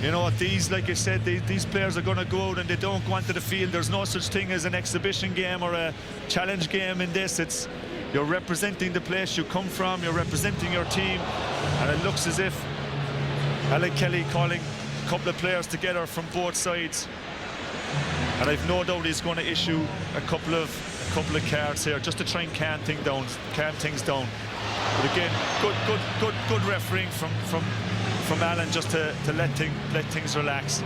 You know, like I said, these players are going to go out and they don't go onto the field. There's no such thing as an exhibition game or a challenge game in this. It's you're representing the place you come from, you're representing your team, and it looks as if Alan Kelly calling a couple of players together from both sides, and I've no doubt he's going to issue a couple of cards here just to try and calm things down. But again, good refereeing from Alan, just to let things relax,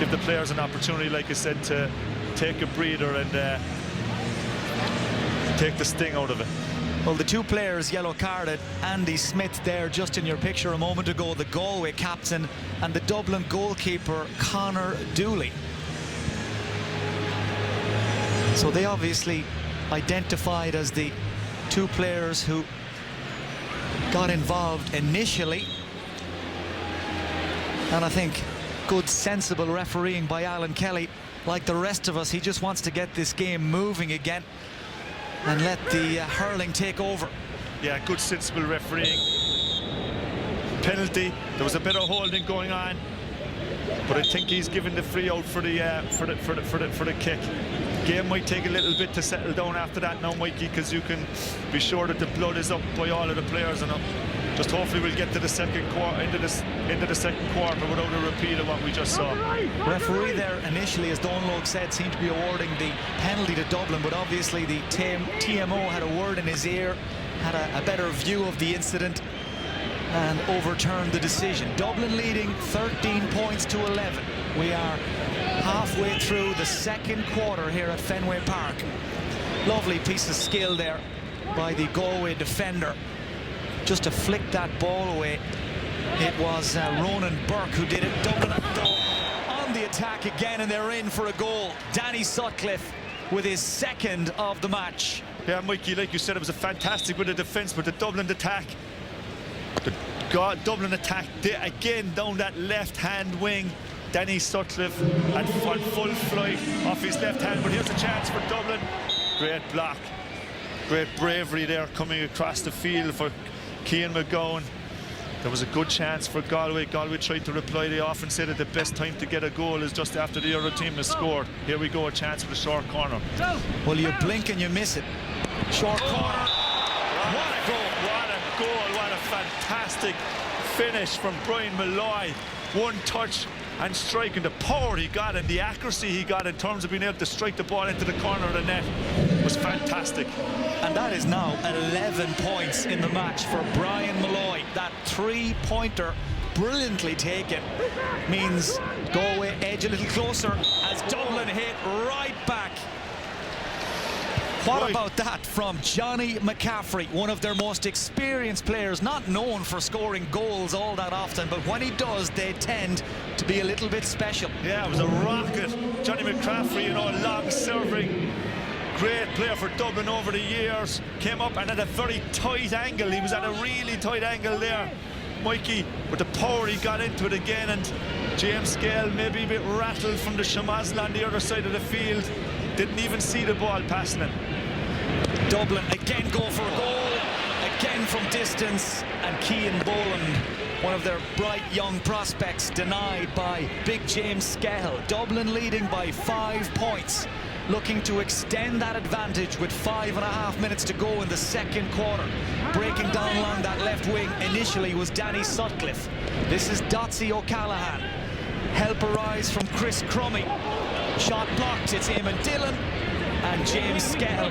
give the players an opportunity, like I said, to take a breather and take the sting out of it. Well, the two players yellow carded, Andy Smith there just in your picture a moment ago, the Galway captain, and the Dublin goalkeeper Conor Dooley. So they obviously identified as the two players who got involved initially. And I think good, sensible refereeing by Alan Kelly. Like the rest of us, he just wants to get this game moving again and let the hurling take over. Yeah, good, sensible refereeing. Penalty. There was a bit of holding going on, but I think he's given the free out for the kick. Game might take a little bit to settle down after that now, Mikey, because you can be sure that the blood is up by all of the players, and just hopefully we'll get to the second quarter, into the second quarter without a repeat of what we just saw. Referee there initially, as Donlog said, seemed to be awarding the penalty to Dublin, but obviously the TMO had a word in his ear, had a better view of the incident, and overturned the decision. Dublin leading 13 points to 11. We are halfway through the second quarter here at Fenway Park. Lovely piece of skill there by the Galway defender, just to flick that ball away. It was Ronan Burke who did it. Dublin on the attack again, and they're in for a goal. Danny Sutcliffe with his second of the match. Yeah, Mikey, like you said, it was a fantastic bit of defence, but the Dublin attack again down that left-hand wing. Danny Sutcliffe at full flight off his left hand, but here's a chance for Dublin. Great block, great bravery there coming across the field for Cian McGowan. There was a good chance for Galway. Galway tried to reply. They often say that the best time to get a goal is just after the other team has scored. Here we go, a chance for the short corner. Well, you blink and you miss it. Short corner. fantastic finish from Brian Malloy. One touch and striking. The power he got and the accuracy he got in terms of being able to strike the ball into the corner of the net was fantastic. And that is now 11 points in the match for Brian Malloy. That three-pointer, brilliantly taken, means Galway edge a little closer as Dublin hit right back. What about that from Johnny McCaffrey, one of their most experienced players, not known for scoring goals all that often, but when he does, they tend to be a little bit special. Yeah, it was a rocket. Johnny McCaffrey, you know, a long-serving, great player for Dublin over the years. Came up and at a very tight angle. He was at a really tight angle there, Mikey, with the power he got into it again. And James Scale maybe a bit rattled from the Shamazla on the other side of the field. Didn't even see the ball passing him. Dublin again go for a goal, again from distance, and Cian Boland, one of their bright young prospects, denied by big James Skehill. Dublin leading by 5 points, looking to extend that advantage with 5.5 minutes to go in the second quarter. Breaking down along that left wing initially was Danny Sutcliffe. This is Dotsy O'Callaghan. Help arise from Chris Crummy. Shot blocked, it's Eamon Dillon and James Skehill.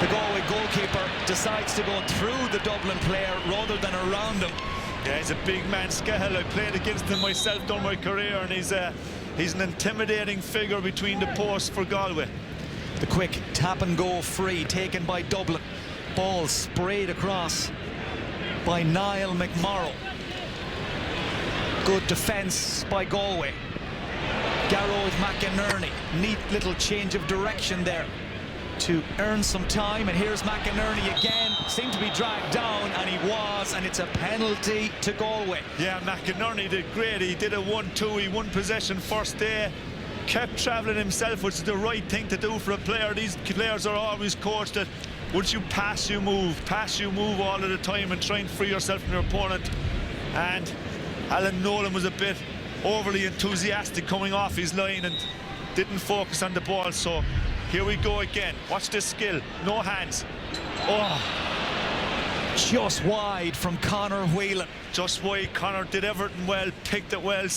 The Galway goalkeeper decides to go through the Dublin player rather than around him. Yeah, he's a big man, Skehill. I played against him myself during my career, and he's an intimidating figure between the posts for Galway. The quick tap and go free taken by Dublin. Ball sprayed across by Niall McMorrow. Good defence by Galway. Garrod McInerney, neat little change of direction there to earn some time, and here's McInerney again, seemed to be dragged down, and he was, and it's a penalty to Galway. Yeah, McInerney did great. He did a 1-2, he won possession first day, kept travelling himself, which is the right thing to do for a player. These players are always coached that once you pass, you move all of the time and try and free yourself from your opponent. And Alan Nolan was a bit overly enthusiastic coming off his line and didn't focus on the ball. So here we go again. Watch this skill. No hands. Oh, just wide from Conor Whelan. Just wide. Conor did everything well, picked it well.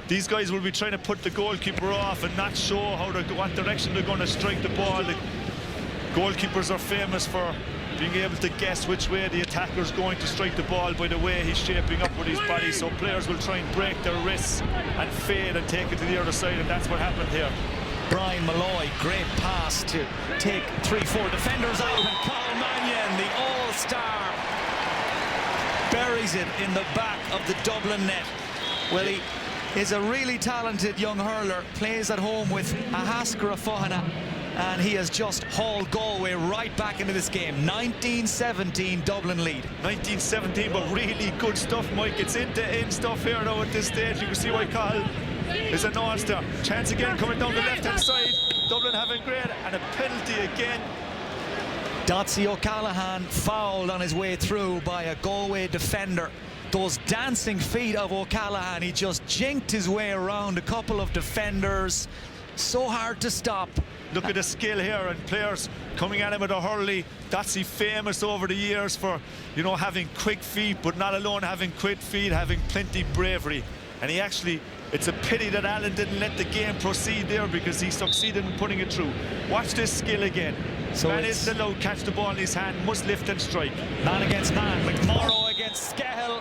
These guys will be trying to put the goalkeeper off and not show what direction they're going to strike the ball. The goalkeepers are famous for being able to guess which way the attacker's going to strike the ball by the way he's shaping up with his body. So players will try and break their wrists and fade and take it to the other side, and that's what happened here. Brian Malloy, great pass to take 3-4 defenders out, and Carl Mannion, the all-star, buries it in the back of the Dublin net. Well, he is a really talented young hurler, plays at home with Ahaskara Fohana, and he has just hauled Galway right back into this game. 19-17 Dublin lead. 19-17, but really good stuff, Mike. It's end-to-end stuff here now at this stage. You can see why Cahill is a non-star. Chance again coming down the left-hand side. Dublin having great, and a penalty again. Dotsy O'Callaghan fouled on his way through by a Galway defender. Those dancing feet of O'Callaghan, he just jinked his way around a couple of defenders. So hard to stop. Look at the skill here, and players coming at him with a hurley. Dotsy famous over the years for, you know, having quick feet, but not alone having quick feet, having plenty bravery. And he actually, it's a pity that Allen didn't let the game proceed there, because he succeeded in putting it through. Watch this skill again. So man is allowed, catch the ball in his hand, must lift and strike. Man against man, McMorrow against Skehill,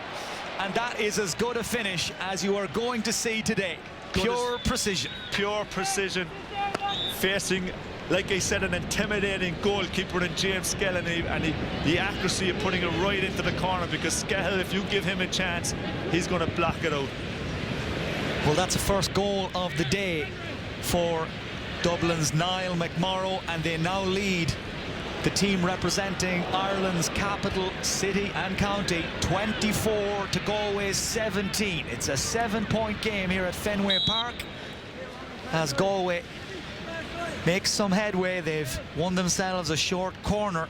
and that is as good a finish as you are going to see today. Pure precision. Pure precision. Facing, like I said, an intimidating goalkeeper in James Skehill, and the accuracy of putting it right into the corner, because Skehill, if you give him a chance, he's going to block it out. Well, that's the first goal of the day for Dublin's Niall McMorrow, and they now lead the team representing Ireland's capital city and county 24 to Galway's 17. It's a 7-point game here at Fenway Park as Galway makes some headway. They've won themselves a short corner.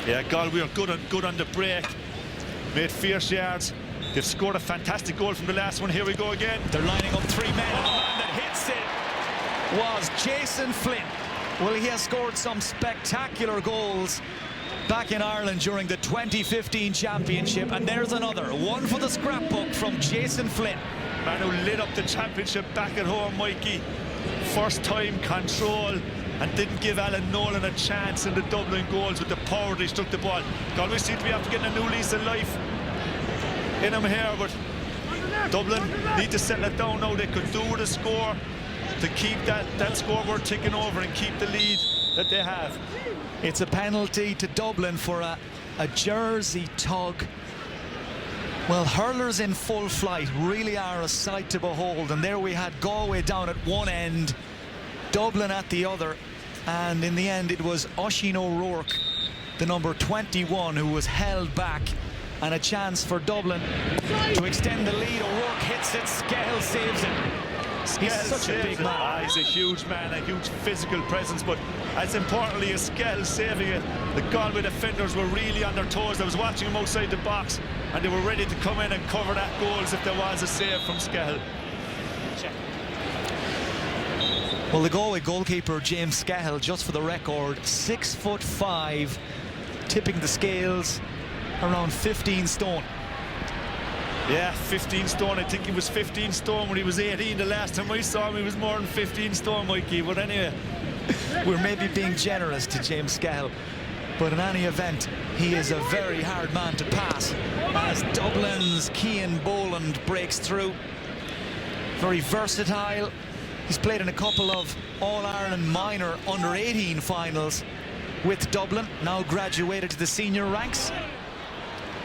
Yeah, Galway are good on the break, made fierce yards. They've scored a fantastic goal from the last one. Here we go again. They're lining up 3 men, and the man that hits it was Jason Flynn. Well, he has scored some spectacular goals back in Ireland during the 2015 championship, and there's another one for the scrapbook from Jason Flynn. Man who lit up the championship back at home, Mikey. First time control, and didn't give Alan Nolan a chance in the Dublin goals with the power they struck the ball. Galway seem to be after getting a new lease of life in him here, but Dublin need to settle it down now. They could do with a score to keep that scoreboard ticking over and keep the lead that they have. It's a penalty to Dublin for a jersey tug. Well, hurlers in full flight really are a sight to behold, and there we had Galway down at one end, Dublin at the other, and in the end it was Oisín O'Rourke, the number 21, who was held back, and a chance for Dublin to extend the lead. O'Rourke hits it, Skehill saves it. He's such a big man. He's a huge man, a huge physical presence, but as importantly as Skehill saving it, the Galway defenders were really on their toes. I was watching them outside the box, and they were ready to come in and cover that goals if there was a save from Skehill. Well, the Galway goalkeeper, James Skehill, just for the record, 6'5", tipping the scales around 15 stone. Yeah, 15 stone. I think he was 15 stone when he was 18. The last time I saw him, he was more than 15 stone, Mikey. But anyway, we're maybe being generous to James Skehill, but in any event, he is a very hard man to pass as Dublin's Cian Boland breaks through. Very versatile. He's played in a couple of All-Ireland minor under-18 finals with Dublin, now graduated to the senior ranks,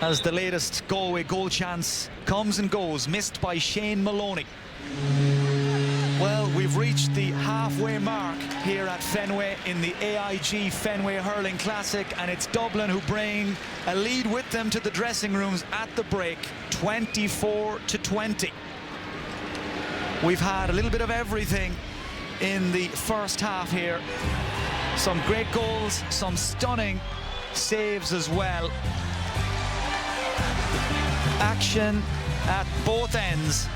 as the latest Galway goal chance comes and goes, missed by Shane Maloney. Well, we've reached the halfway mark here at Fenway in the AIG Fenway Hurling Classic, and it's Dublin who bring a lead with them to the dressing rooms at the break, 24-20. We've had a little bit of everything in the first half here. Some great goals, some stunning saves as well. Action at both ends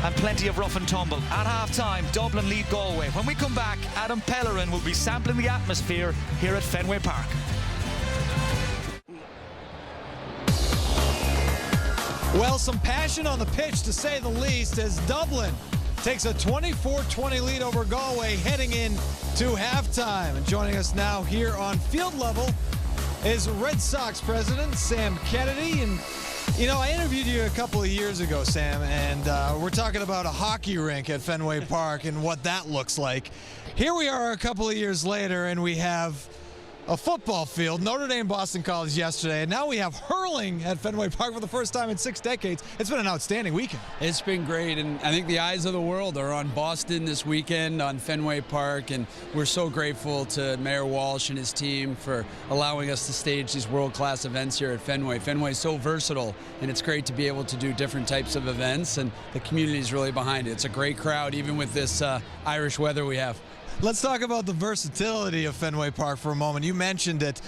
and plenty of rough and tumble. At half-time, Dublin lead Galway. When we come back, Adam Pellerin will be sampling the atmosphere here at Fenway Park. Well, some passion on the pitch, to say the least, as Dublin takes a 24-20 lead over Galway heading in to halftime. And joining us now here on field level is Red Sox president Sam Kennedy. And you know, I interviewed you a couple of years ago, Sam, and we're talking about a hockey rink at Fenway Park and what that looks like. Here we are a couple of years later, and we have a football field, Notre Dame Boston College yesterday, and now we have hurling at Fenway Park for the first time in 6 decades. It's been an outstanding weekend. It's been great, and I think the eyes of the world are on Boston this weekend, on Fenway Park, and we're so grateful to Mayor Walsh and his team for allowing us to stage these world-class events here at Fenway. Fenway is so versatile, and it's great to be able to do different types of events, and the community is really behind it. It's a great crowd, even with this Irish weather we have. Let's talk about the versatility of Fenway Park for a moment. You mentioned it.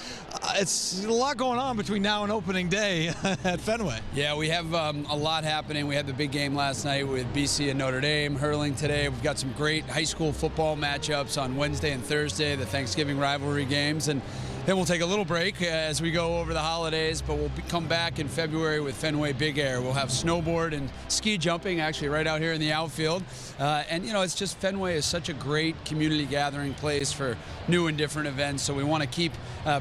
It's a lot going on between now and opening day at Fenway. Yeah, we have a lot happening. We had the big game last night with BC and Notre Dame, hurling today. We've got some great high school football matchups on Wednesday and Thursday, the Thanksgiving rivalry games. And then we'll take a little break as we go over the holidays, but we'll come back in February with Fenway Big Air. We'll have snowboard and ski jumping actually right out here in the outfield. And, you know, it's just Fenway is such a great community gathering place for new and different events. So we want to keep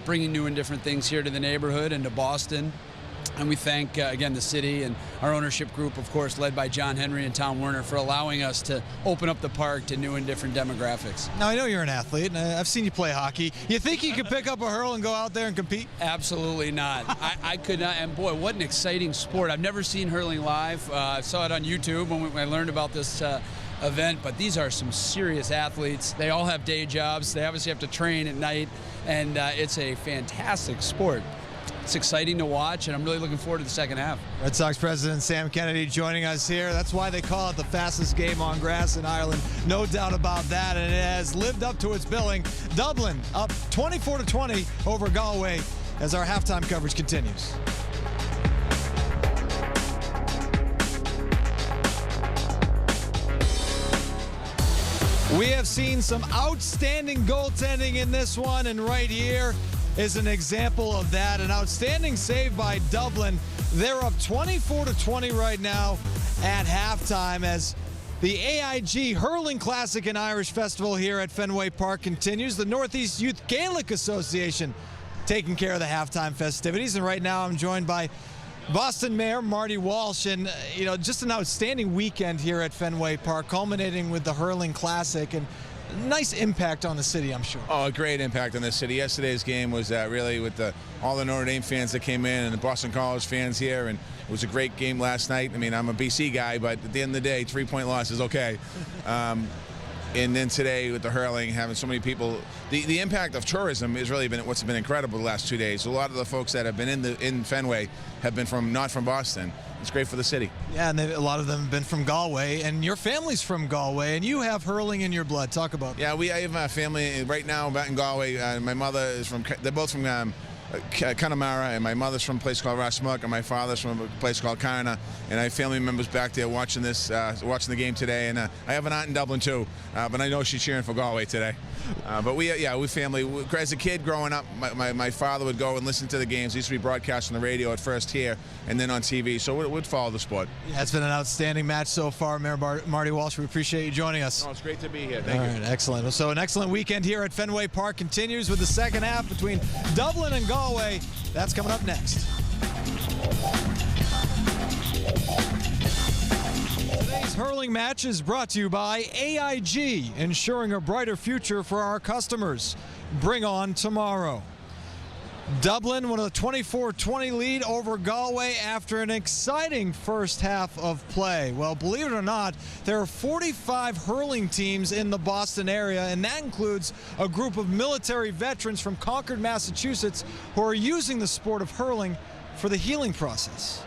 bringing new and different things here to the neighborhood and to Boston. And we thank, again, the city and our ownership group, of course, led by John Henry and Tom Werner, for allowing us to open up the park to new and different demographics. Now, I know you're an athlete, and I've seen you play hockey. You think you could pick up a hurl and go out there and compete? Absolutely not. I could not. And, boy, what an exciting sport. I've never seen hurling live. I saw it on YouTube when I learned about this event, but these are some serious athletes. They all have day jobs. They obviously have to train at night, and it's a fantastic sport. It's exciting to watch, and I'm really looking forward to the second half. Red Sox president Sam Kennedy joining us here. That's why they call it the fastest game on grass in Ireland. No doubt about that, and it has lived up to its billing. Dublin up 24-20 over Galway as our halftime coverage continues. We have seen some outstanding goaltending in this one, and right here, is an example of that. An outstanding save by Dublin. They're up 24-20 right now at halftime as the AIG Hurling Classic and Irish Festival here at Fenway Park continues. The Northeast Youth Gaelic Association taking care of the halftime festivities. And right now I'm joined by Boston Mayor Marty Walsh, and just an outstanding weekend here at Fenway Park, culminating with the Hurling Classic, and nice impact on the city, I'm sure. Oh, a great impact on the city. Yesterday's game was really with all the Notre Dame fans that came in and the Boston College fans here, and it was a great game last night. I mean, I'm a BC guy, but at the end of the day, 3-point loss is okay. And then today with the hurling, having so many people, the impact of tourism has really been what's been incredible the last 2 days. A lot of the folks that have been in Fenway have been not from Boston. It's great for the city. Yeah, and a lot of them have been from Galway, and your family's from Galway, and you have hurling in your blood. Talk about that. Yeah, I have a family right now back in Galway. My mother is they're both from Connemara, and my mother's from a place called Rasmuck, and my father's from a place called Carna, and I have family members back there watching the game today, and I have an aunt in Dublin too, but I know she's cheering for Galway today. But we family. As a kid growing up, my father would go and listen to the games. It used to be broadcast on the radio at first here, and then on TV, so we'd follow the sport. Yeah, it's been an outstanding match so far, Mayor Marty Walsh. We appreciate you joining us. Oh, it's great to be here. Thank you. All right, excellent. So an excellent weekend here at Fenway Park continues with the second half between Dublin and Galway. That's coming up next. Today's hurling match is brought to you by AIG, ensuring a brighter future for our customers. Bring on tomorrow. Dublin with a 24-20 lead over Galway after an exciting first half of play. Well, believe it or not, there are 45 hurling teams in the Boston area, and that includes a group of military veterans from Concord, Massachusetts, who are using the sport of hurling for the healing process.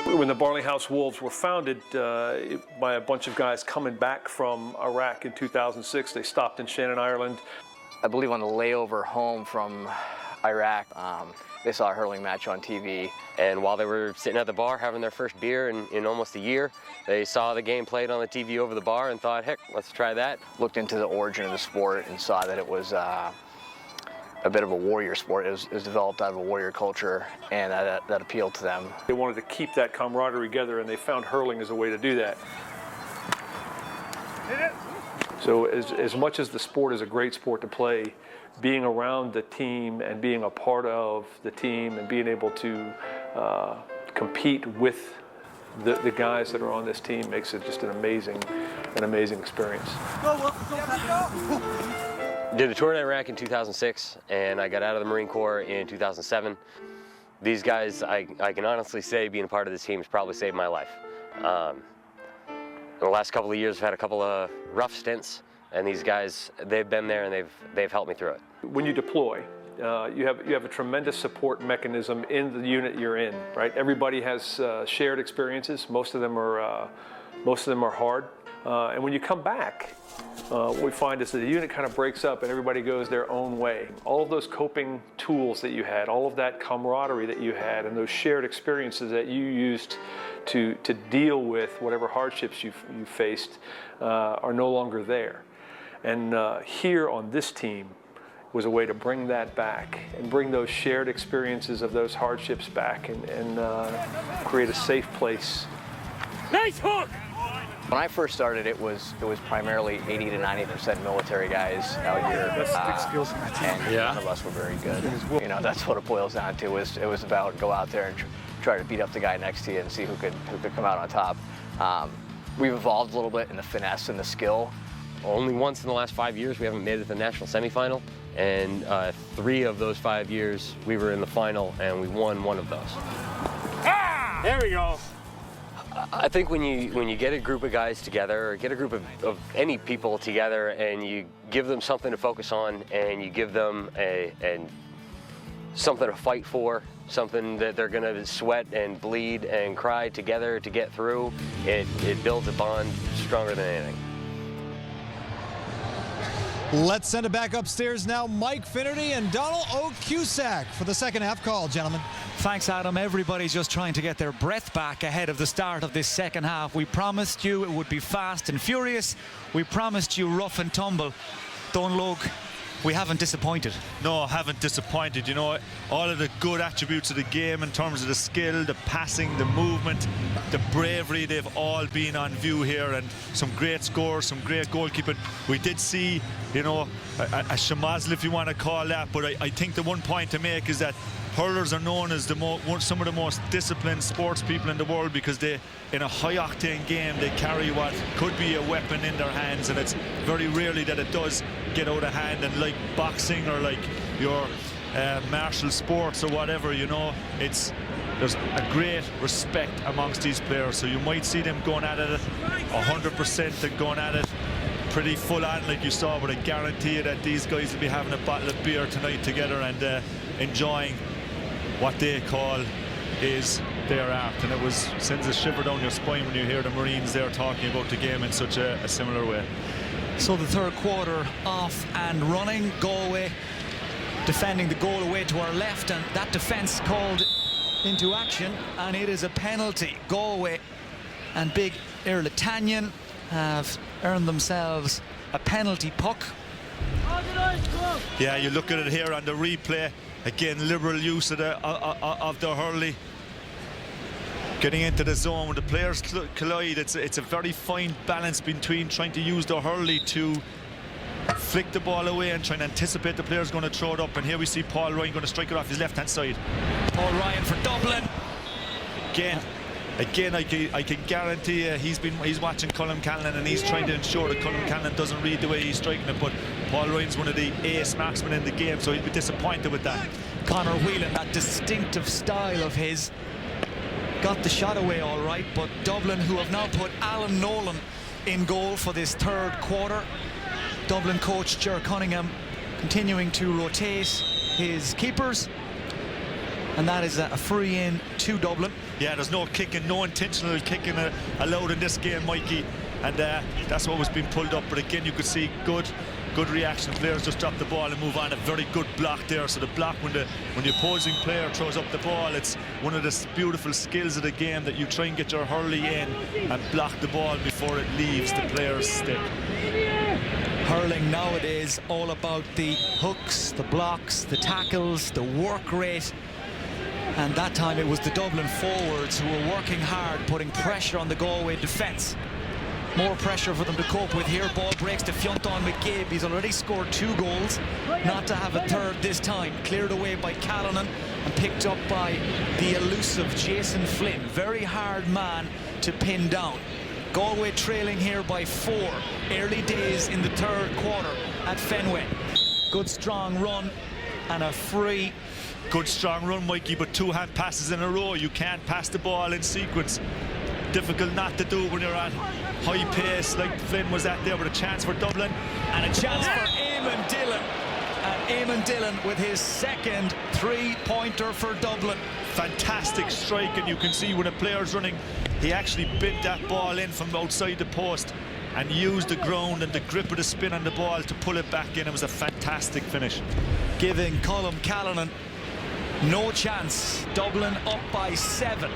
When the Barley House Wolves were founded by a bunch of guys coming back from Iraq in 2006, they stopped in Shannon, Ireland. I believe on the layover home from Iraq, they saw a hurling match on TV. And while they were sitting at the bar having their first beer in almost a year, they saw the game played on the TV over the bar and thought, heck, let's try that. Looked into the origin of the sport and saw that it was a bit of a warrior sport. It was developed out of a warrior culture, and that appealed to them. They wanted to keep that camaraderie together, and they found hurling as a way to do that. So as much as the sport is a great sport to play, being around the team and being a part of the team and being able to compete with the guys that are on this team makes it just an amazing experience. Did a tour in Iraq in 2006, and I got out of the Marine Corps in 2007. These guys, I can honestly say, being a part of this team has probably saved my life. In the last couple of years, I've had a couple of rough stints, and these guys, they've been there and they've helped me through it. When you deploy, you have a tremendous support mechanism in the unit you're in, right? Everybody has shared experiences. Most of them are hard. And when you come back, what we find is that the unit kind of breaks up and everybody goes their own way. All of those coping tools that you had, all of that camaraderie that you had, and those shared experiences that you used to deal with whatever hardships you faced are no longer there. And here on this team was a way to bring that back and bring those shared experiences of those hardships back and create a safe place. Nice hook! When I first started, it was primarily 80 to 90% military guys out here, and none of us were very good. You know, that's what it boils down to. It was about go out there and try to beat up the guy next to you and see who could come out on top. We've evolved a little bit in the finesse and the skill. Only once in the last 5 years we haven't made it to the national semifinal, and 3 of those 5 years we were in the final and we won one of those. Ah! There we go. I think when you get a group of guys together, or get a group of any people together, and you give them something to focus on, and you give them something to fight for, something that they're going to sweat and bleed and cry together to get through, it builds a bond stronger than anything. Let's send it back upstairs now. Mike Finnerty and Donald O'Cusack for the second half call, gentlemen. Thanks, Adam. Everybody's just trying to get their breath back ahead of the start of this second half. We promised you it would be fast and furious. We promised you rough and tumble. Don't look we haven't disappointed. No, haven't disappointed. You know, all of the good attributes of the game in terms of the skill, the passing, the movement, the bravery, they've all been on view here, and some great scores, some great goalkeeping. We did see, you know, a schmozzle, if you want to call that, but I think the one point to make is that hurlers are known as some of the most disciplined sports people in the world, because they, in a high-octane game, they carry what could be a weapon in their hands, and it's very rarely that it does get out of hand. And like boxing or like your martial sports or whatever, you know, there's a great respect amongst these players. So you might see them going at it 100% and going at it pretty full on like you saw, but I guarantee you that these guys will be having a bottle of beer tonight together and enjoying what they call is their art. And it sends a shiver down your spine when you hear the Marines there talking about the game in such a similar way. So the third quarter off and running. Galway defending the goal away to our left, and that defence called into action, and it is a penalty. Galway and big Irlitanyan have earned themselves a penalty puck. Yeah, you look at it here on the replay. Again, liberal use of the hurley. Getting into the zone when the players collide, it's a very fine balance between trying to use the hurley to flick the ball away and trying to anticipate the player's going to throw it up. And here we see Paul Ryan going to strike it off his left-hand side. Paul Ryan for Dublin. Again, I can guarantee you he's watching Colm Callan, and he's trying to ensure that Colm Callan doesn't read the way he's striking it. But Paul Ryan's one of the ace marksmen in the game, so he'd be disappointed with that. Connor Whelan, that distinctive style of his, got the shot away all right, but Dublin, who have now put Alan Nolan in goal for this third quarter. Dublin coach Ger Cunningham continuing to rotate his keepers, and that is a free in to Dublin. Yeah, there's no kicking, no intentional kicking allowed in this game, Mikey, and that's what was being pulled up. But again, you could see good reaction. Players just drop the ball and move on. A very good block there. So the block, when the opposing player throws up the ball, it's one of the beautiful skills of the game, that you try and get your hurley in and block the ball before it leaves the player's stick. Hurling nowadays all about the hooks, the blocks, the tackles, the work rate. And that time it was the Dublin forwards who were working hard, putting pressure on the Galway defence. More pressure for them to cope with here. Ball breaks to Fionn McGabe. He's already scored 2 goals, not to have a third this time. Cleared away by Callanan and picked up by the elusive Jason Flynn. Very hard man to pin down. Galway trailing here by 4. Early days in the third quarter at Fenway. Good strong run and a free. Good strong run, Mikey, but 2 hand passes in a row. You can't pass the ball in sequence. Difficult not to do when you're at high pace like Flynn was at there, with a chance for Dublin. And a chance for Eamon Dillon. And Eamon Dillon with his second 3-pointer for Dublin. Fantastic strike, and you can see when a player's running, he actually bent that ball in from outside the post and used the ground and the grip of the spin on the ball to pull it back in. It was a fantastic finish. Giving Colm Callanan no chance. Dublin up by 7.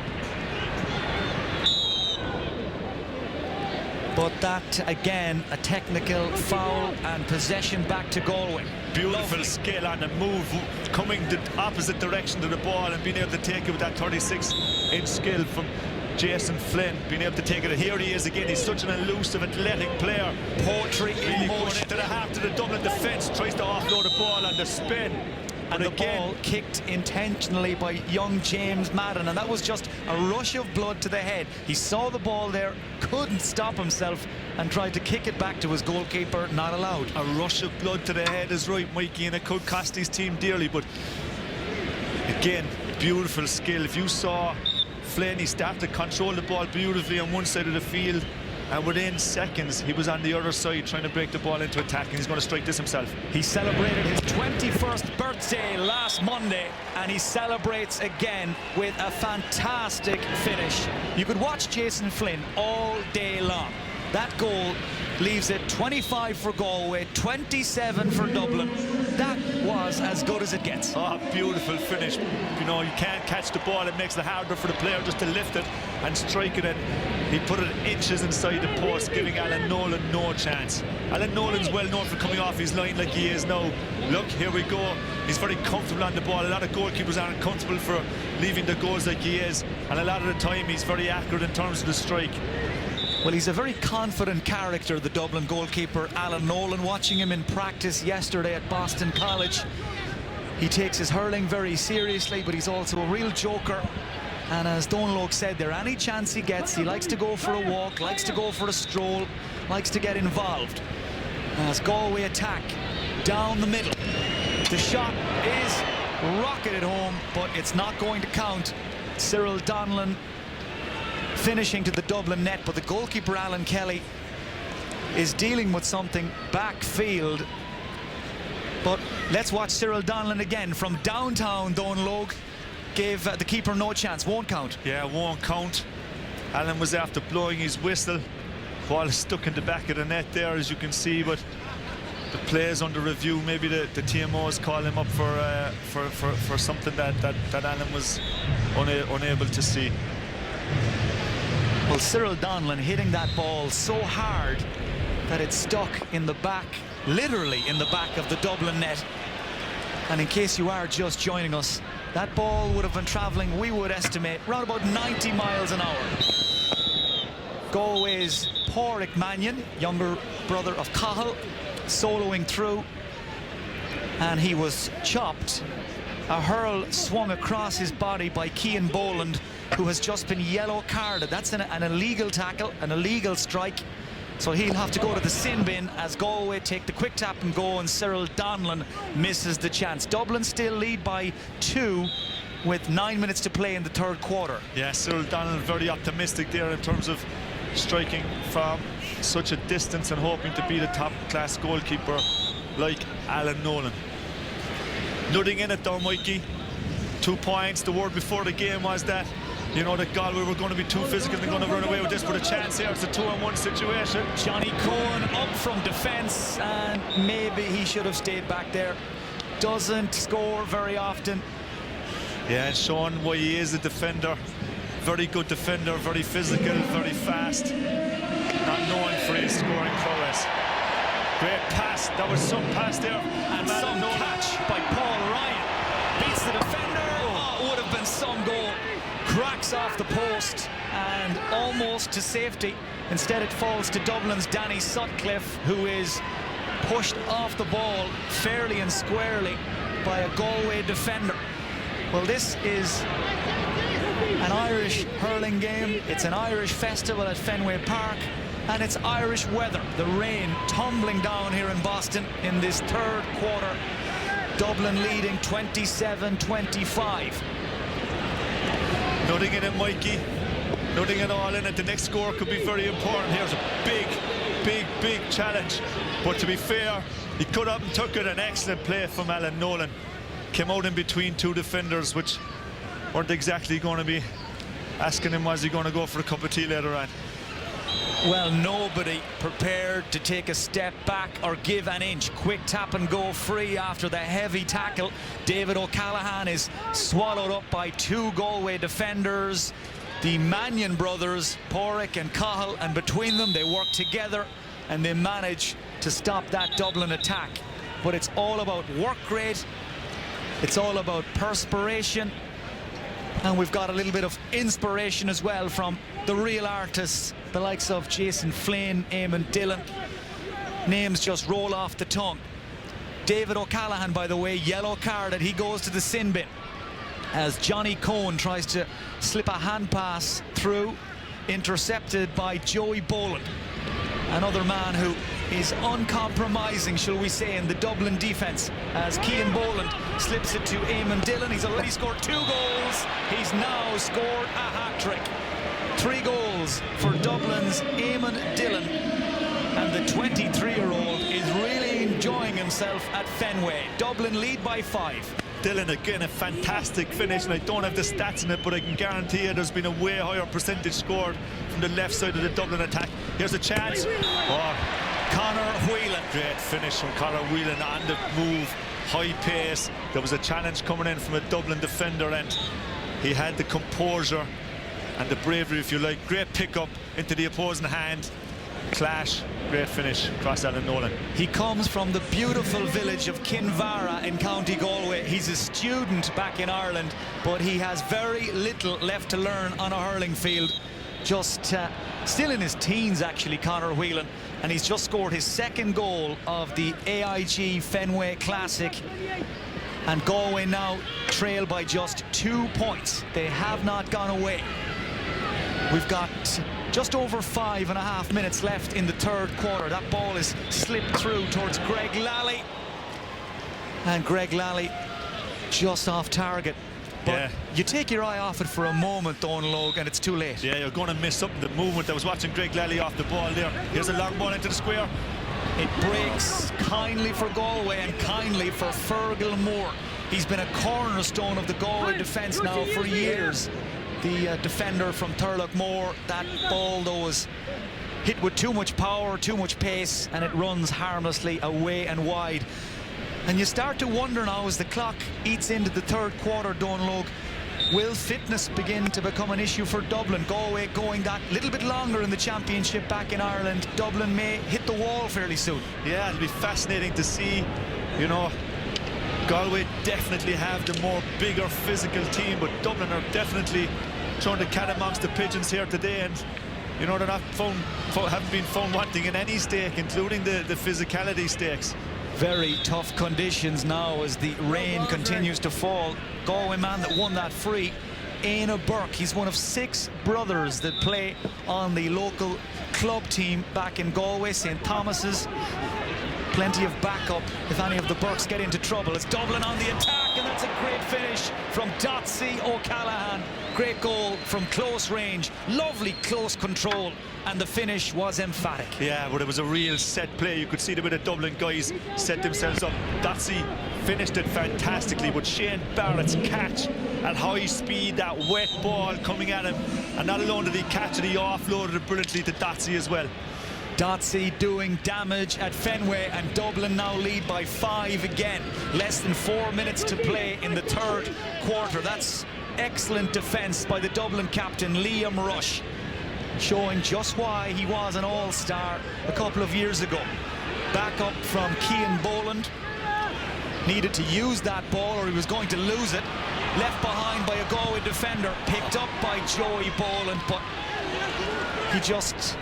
But that, again, a technical foul and possession back to Galway. Beautiful skill on the move, coming the opposite direction to the ball and being able to take it with that 36-inch skill from Jason Flynn, being able to take it. Here he is again. He's such an elusive, athletic player. Poetry in motion. Into the half to the Dublin defence, tries to offload the ball on the spin. And the ball kicked intentionally by young James Madden, and that was just a rush of blood to the head. He saw the ball there, couldn't stop himself, and tried to kick it back to his goalkeeper. Not allowed. A rush of blood to the head is right, Mikey, and it could cost his team dearly. But again, beautiful skill. If you saw Flynn, he started to control the ball beautifully on one side of the field, and within seconds he was on the other side trying to break the ball into attack, and he's going to strike this himself. He celebrated his 21st birthday last Monday, and he celebrates again with a fantastic finish. You could watch Jason Flynn all day long. That goal leaves it 25 for Galway, 27 for Dublin. That was as good as it gets. Oh, beautiful finish. You know, you can't catch the ball. It makes it harder for the player just to lift it and strike it in. He put it inches inside the post, giving Alan Nolan no chance. Alan Nolan's well known for coming off his line like he is now. Look, here we go. He's very comfortable on the ball. A lot of goalkeepers aren't comfortable for leaving the goals like he is. And a lot of the time, he's very accurate in terms of the strike. Well, he's a very confident character, the Dublin goalkeeper, Alan Nolan. Watching him in practice yesterday at Boston College, he takes his hurling very seriously, but he's also a real joker. And as Donlogue said there, any chance he gets, he likes to go for a walk, likes to go for a stroll, likes to get involved. As Galway attack down the middle, the shot is rocketed home, but it's not going to count. Cyril Donlan finishing to the Dublin net, but the goalkeeper Alan Kelly is dealing with something backfield. But let's watch Cyril Donlan again from downtown. Donlogue gave the keeper no chance. Won't count. Yeah, won't count. Alan was after blowing his whistle. Ball is stuck in the back of the net there, as you can see, but the play is under review. Maybe the TMOs call him up for something that Alan was unable to see. Well, Cyril Donlan hitting that ball so hard that it stuck in the back, literally in the back of the Dublin net. And in case you are just joining us, that ball would have been travelling, we would estimate, around about 90 miles an hour. Galway's Pádraig Mannion, younger brother of Cahill, soloing through, and he was chopped. A hurl swung across his body by Cian Boland, who has just been yellow carded. That's an illegal tackle, an illegal strike. So he'll have to go to the sin bin as Galway take the quick tap and go, and Cyril Donlan misses the chance. Dublin still lead by 2 with 9 minutes to play in the third quarter. Yeah, Cyril Donlan very optimistic there in terms of striking from such a distance and hoping to be the top class goalkeeper like Alan Nolan. Nothing in it though, Mikey. 2 points. The word before the game was that, you know, that Galway were going to be too physical and going to run away with this, but a chance here. It's a 2-on-1 situation. Johnny Cohen up from defence, and maybe he should have stayed back there. Doesn't score very often. Yeah, and showing why he is a defender. Very good defender, very physical, very fast. Not known for his scoring prowess. Great pass. That was some pass there. And some catch by Paul Ryan. Beats the defender. Oh, would have been some goal. Cracks off the post and almost to safety. Instead it falls to Dublin's Danny Sutcliffe, who is pushed off the ball fairly and squarely by a Galway defender. Well, this is an Irish hurling game. It's an Irish festival at Fenway Park, and it's Irish weather. The rain tumbling down here in Boston in this third quarter. Dublin leading 27-25. Nothing in it, Mikey. Nothing at all in it. The next score could be very important. Here's a big challenge. But to be fair, he cut up and took it. An excellent play from Alan Nolan. Came out in between 2 defenders, which weren't exactly going to be asking him, was he going to go for a cup of tea later on? Well, nobody prepared to take a step back or give an inch. Quick tap and go free after the heavy tackle. David O'Callaghan is swallowed up by 2 Galway defenders. The Mannion brothers, Pádraig and Cahill, and between them they work together and they manage to stop that Dublin attack. But it's all about work rate. It's all about perspiration. And we've got a little bit of inspiration as well from the real artists, the likes of Jason Flynn, Eamon Dillon. Names just roll off the tongue. David O'Callaghan, by the way, yellow carded. He goes to the sin bin as Johnny Cohen tries to slip a hand pass through, intercepted by Joey Boland. Another man who is uncompromising, shall we say, in the Dublin defence, as Cian Boland slips it to Eamon Dillon. He's already scored 2 goals. He's now scored a hat-trick. 3 goals for Dublin's Eamon Dillon. And the 23-year-old is really enjoying himself at Fenway. Dublin lead by 5. Dillon again, a fantastic finish, and I don't have the stats in it, but I can guarantee you there's been a way higher percentage scored from the left side of the Dublin attack. Here's a chance. Oh, Conor Whelan. Great finish from Conor Whelan on the move. high pace. There was a challenge coming in from a Dublin defender, and he had the composure and the bravery, if you like. Great pick-up into the opposing hand. Clash, great finish across Alan Nolan. He comes from the beautiful village of Kinvara in County Galway. He's a student back in Ireland, but he has very little left to learn on a hurling field. Just still in his teens, actually, Conor Whelan, and he's just scored his second goal of the AIG Fenway Classic. And Galway now trail by just 2 points. They have not gone away. We've got just over 5.5 minutes left in the third quarter. That ball is slipped through towards Greg Lally. And Greg Lally just off target. But you take your eye off it for a moment, Donal, and it's too late. Yeah, you're going to miss up the movement. I was watching Greg Lally off the ball there. Here's a long ball into the square. It breaks kindly for Galway and kindly for Fergal Moore. He's been a cornerstone of the Galway defence now for years. The defender from Thurlock-Moore. That ball, though, was hit with too much power, too much pace, and it runs harmlessly away and wide. And you start to wonder now, as the clock eats into the third quarter, Donal, will fitness begin to become an issue for Dublin? Galway going that little bit longer in the championship back in Ireland. Dublin may hit the wall fairly soon. Yeah, it'll be fascinating to see. You know, Galway definitely have the more bigger physical team, but Dublin are definitely throwing the cat amongst the pigeons here today, and you know, they're not haven't been found wanting in any stake, including the physicality stakes. Very tough conditions now as the rain continues to fall. Galway man that won that free, Éanna Burke. He's one of 6 brothers that play on the local club team back in Galway, St. Thomas's. Plenty of backup if any of the Burks get into trouble. It's Dublin on the attack, and that's a great finish from Dotsy O'Callaghan. Great goal from close range, lovely close control, and the finish was emphatic. Yeah, but it was a real set play. You could see the way the Dublin guys set themselves up. Dotsy finished it fantastically, but Shane Barrett's catch at high speed, that wet ball coming at him, and not alone did he catch it, he offloaded it brilliantly to Dotsy as well. Dotsy doing damage at Fenway, and Dublin now lead by 5 again. Less than 4 minutes to play in the third quarter. That's excellent defence by the Dublin captain, Liam Rush, showing just why he was an all-star a couple of years ago. Back up from Cian Boland. Needed to use that ball or he was going to lose it. Left behind by a Galway defender. Picked up by Joey Boland, but he just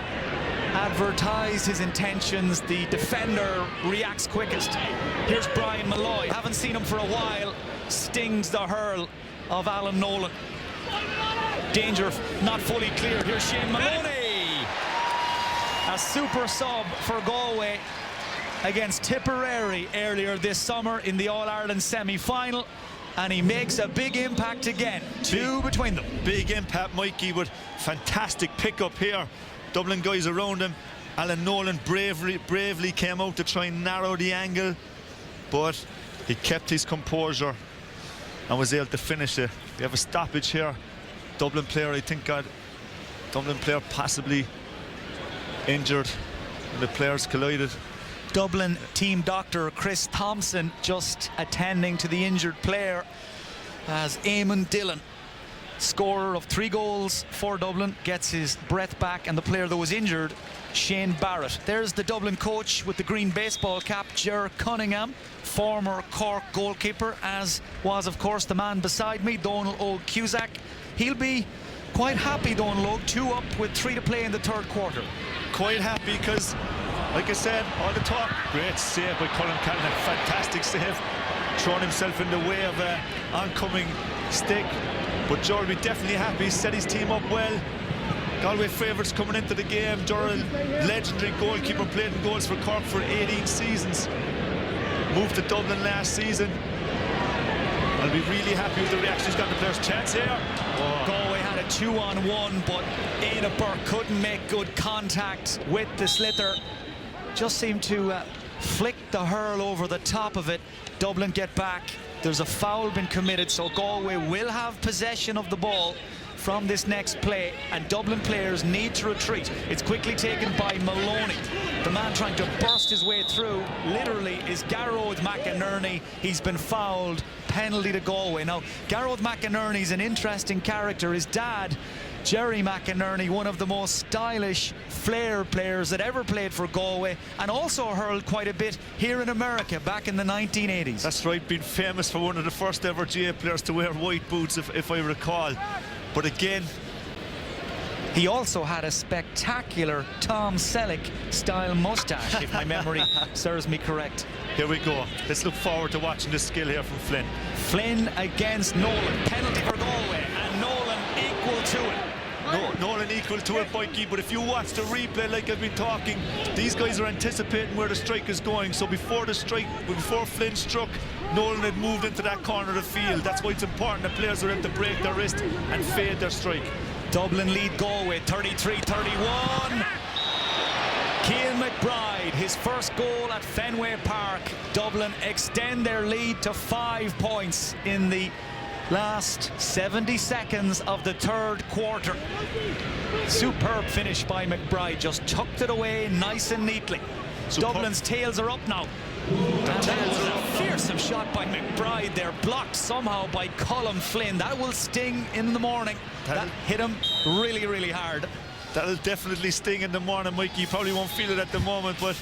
advertised his intentions. The defender reacts quickest. Here's Brian Malloy. Haven't seen him for a while. Stings the hurl of Alan Nolan. Danger not fully cleared. Here's Shane Maloney. A super sub for Galway against Tipperary earlier this summer in the All-Ireland semi-final, and he makes a big impact again. 2 between them. Big impact, Mikey, with fantastic pickup here. Dublin guys around him. Alan Nolan bravely came out to try and narrow the angle, but he kept his composure and was able to finish it. We have a stoppage here. Dublin player, I think, Dublin player possibly injured when the players collided. Dublin team doctor Chris Thompson just attending to the injured player as Eamon Dillon, scorer of 3 goals for Dublin, gets his breath back, and the player that was injured, Shane Barrett. There's the Dublin coach with the green baseball cap, Ger Cunningham, former Cork goalkeeper, as was of course the man beside me, Donal O'Cusack. He'll be quite happy, Donal, 2 up with 3 to play in the third quarter. Quite happy because, like I said, all the talk. Great save by Colin Callahan, fantastic save, throwing himself in the way of an oncoming stick. But Ger will be definitely happy, set his team up well. Galway favourites coming into the game. Ger, legendary goalkeeper, played in goals for Cork for 18 seasons. Moved to Dublin last season. I'll be really happy with the reaction he's got. The player's chance here. Oh. Galway had a 2-on-1, but Éanna Burke couldn't make good contact with the sliotar. Just seemed to flick the hurl over the top of it. Dublin get back. There's a foul been committed, so Galway will have possession of the ball from this next play, and Dublin players need to retreat. It's quickly taken by Maloney. The man trying to burst his way through literally is Garrod McInerney. He's been fouled. Penalty to Galway. Now, Garrod McInerney's an interesting character. His dad, Jerry McInerney, one of the most stylish flair players that ever played for Galway, and also hurled quite a bit here in America back in the 1980s. That's right, being famous for one of the first ever GA players to wear white boots, if I recall. But again, he also had a spectacular Tom Selleck style mustache, if my memory serves me correct. Here we go. Let's look forward to watching the skill here from Flynn. Flynn against Nolan. Penalty for Galway, and Nolan equal to it. Nolan equal to it, Mikey, but if you watch the replay like I've been talking, these guys are anticipating where the strike is going. So before Flynn struck, Nolan had moved into that corner of the field. That's why it's important that players are able to break their wrist and fade their strike. Dublin lead Galway 33-31. Cian McBride, his first goal at Fenway Park. Dublin extend their lead to 5 points in the last 70 seconds of the third quarter. Superb finish by McBride, just tucked it away nice and neatly. Dublin's tails are up now. And that was a fearsome shot by McBride there, blocked somehow by Colm Flynn. That will sting in the morning. That hit him really, really hard. That'll definitely sting in the morning, Mikey. You probably won't feel it at the moment, but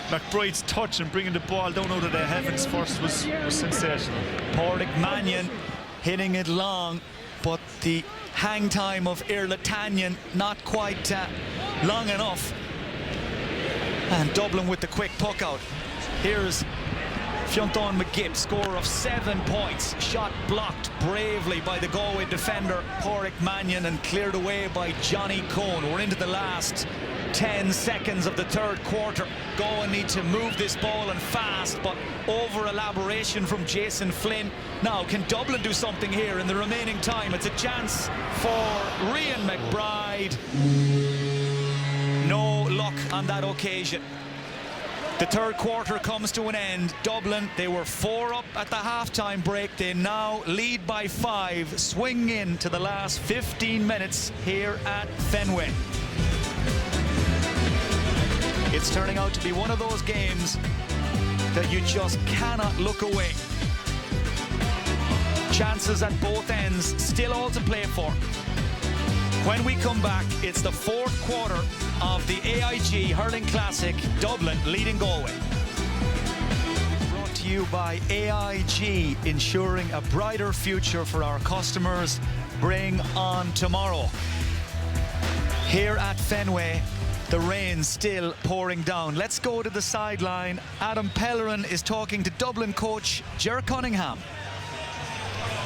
McBride's touch and bringing the ball down out of the heavens first was sensational. Pádraig Mannion hitting it long, but the hang time of Irlatanyan not quite long enough. And Dublin with the quick puck out. Here's Fionn McGibb, scorer of 7 points, shot blocked bravely by the Galway defender Pádraig Mannion and cleared away by Johnny Cohn. We're into the last 10 seconds of the third quarter. Galway need to move this ball and fast, but over elaboration from Jason Flynn. Now, can Dublin do something here in the remaining time? It's a chance for Rian McBride. No luck on that occasion. The third quarter comes to an end. Dublin, they were 4 up at the halftime break. They now lead by 5, swing in to the last 15 minutes here at Fenway. It's turning out to be one of those games that you just cannot look away. Chances at both ends, still all to play for. When we come back, it's the fourth quarter of the AIG Hurling Classic, Dublin leading Galway. Brought to you by AIG, ensuring a brighter future for our customers. Bring on tomorrow. Here at Fenway, the rain still pouring down. Let's go to the sideline. Adam Pellerin is talking to Dublin coach Ger Cunningham.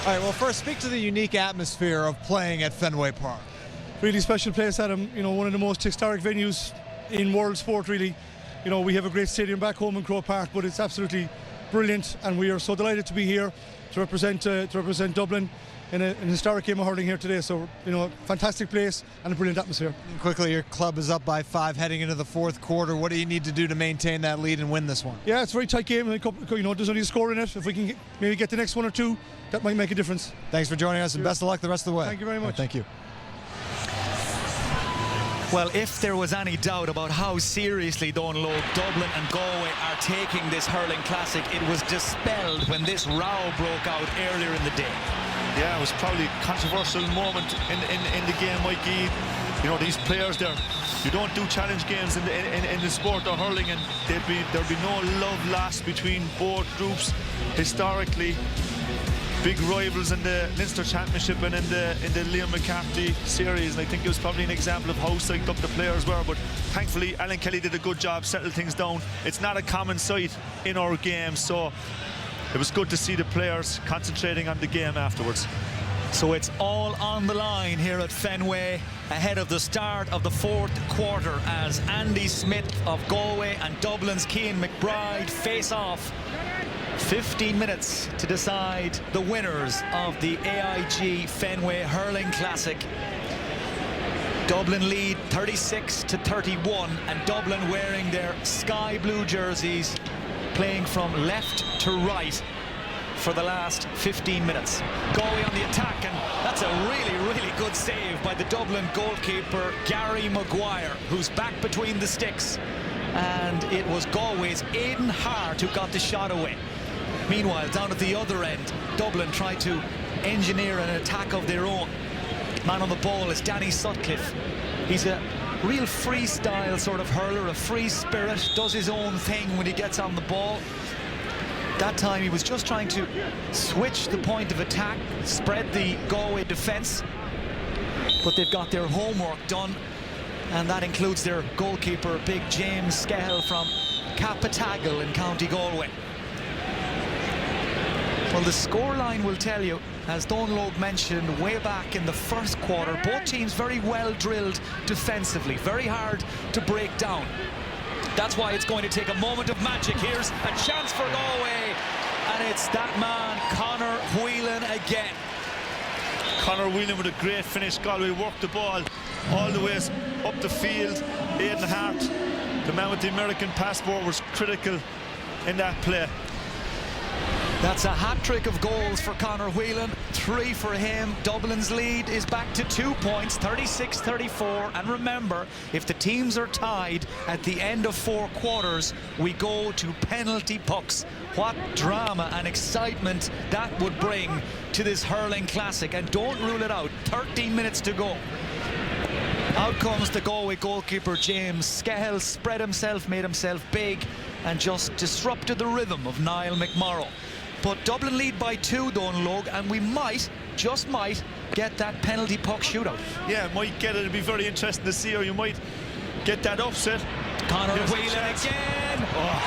All right, well, first, speak to the unique atmosphere of playing at Fenway Park. Really special place, Adam. You know, one of the most historic venues in world sport, really. You know, we have a great stadium back home in Croke Park, but it's absolutely brilliant, and we are so delighted to be here to represent Dublin in a historic game of hurling here today. So, you know, fantastic place and a brilliant atmosphere. And quickly, your club is up by 5 heading into the fourth quarter. What do you need to do to maintain that lead and win this one? Yeah, it's a very tight game. You know, there's only a score in it. If we can maybe get the next 1 or 2, that might make a difference. Thanks for joining us, and best of luck the rest of the way. Thank you very much. Right, thank you. Well, if there was any doubt about how seriously Dublin and Galway are taking this hurling classic, it was dispelled when this row broke out earlier in the day. Yeah, it was probably a controversial moment in the game, Mikey. You know, these players there, you don't do challenge games in the sport of hurling, and there'll be no love lost between both groups. Historically, big rivals in the Leinster Championship and in the Liam McCarthy series, and I think it was probably an example of how psyched up the players were. But thankfully, Alan Kelly did a good job, settled things down. It's not a common sight in our game, so it was good to see the players concentrating on the game afterwards. So it's all on the line here at Fenway ahead of the start of the fourth quarter as Andy Smith of Galway and Dublin's Cian McBride face off. 15 minutes to decide the winners of the AIG Fenway Hurling Classic. Dublin lead 36-31, and Dublin wearing their sky blue jerseys, playing from left to right. for the last 15 minutes. Galway on the attack, and that's a really good save by the Dublin goalkeeper Gary Maguire, who's back between the sticks. And it was Galway's Aidan Hart who got the shot away. Meanwhile, down at the other end, Dublin tried to engineer an attack of their own. Man on the ball is Danny Sutcliffe. He's a real freestyle sort of hurler, a free spirit, does his own thing when he gets on the ball. That time he was just trying to switch the point of attack, spread the Galway defence, but they've got their homework done, and that includes their goalkeeper, big James Skehill from Capatagal in County Galway. Well, the scoreline will tell you, as Donlogue mentioned way back in the first quarter, both teams very well drilled defensively, very hard to break down. That's why it's going to take a moment of magic. Here's a chance for Galway, and it's that man, Conor Whelan, again. Conor Whelan with a great finish. Galway worked the ball all the way up the field. Aidan Hart, the man with the American passport, was critical in that play. That's a hat-trick of goals for Conor Whelan, 3 for him. Dublin's lead is back to 2 points, 36-34. And remember, if the teams are tied at the end of 4 quarters, we go to penalty pucks. What drama and excitement that would bring to this hurling classic. And don't rule it out, 13 minutes to go. Out comes the Galway goalkeeper James Skehill, spread himself, made himself big, and just disrupted the rhythm of Niall McMorrow. But Dublin lead by 2, Donlogue, and we might, just might, get that penalty puck shootout. Yeah, might get it. It'll be very interesting to see, or you might get that upset. Conor Whelan again. Oh.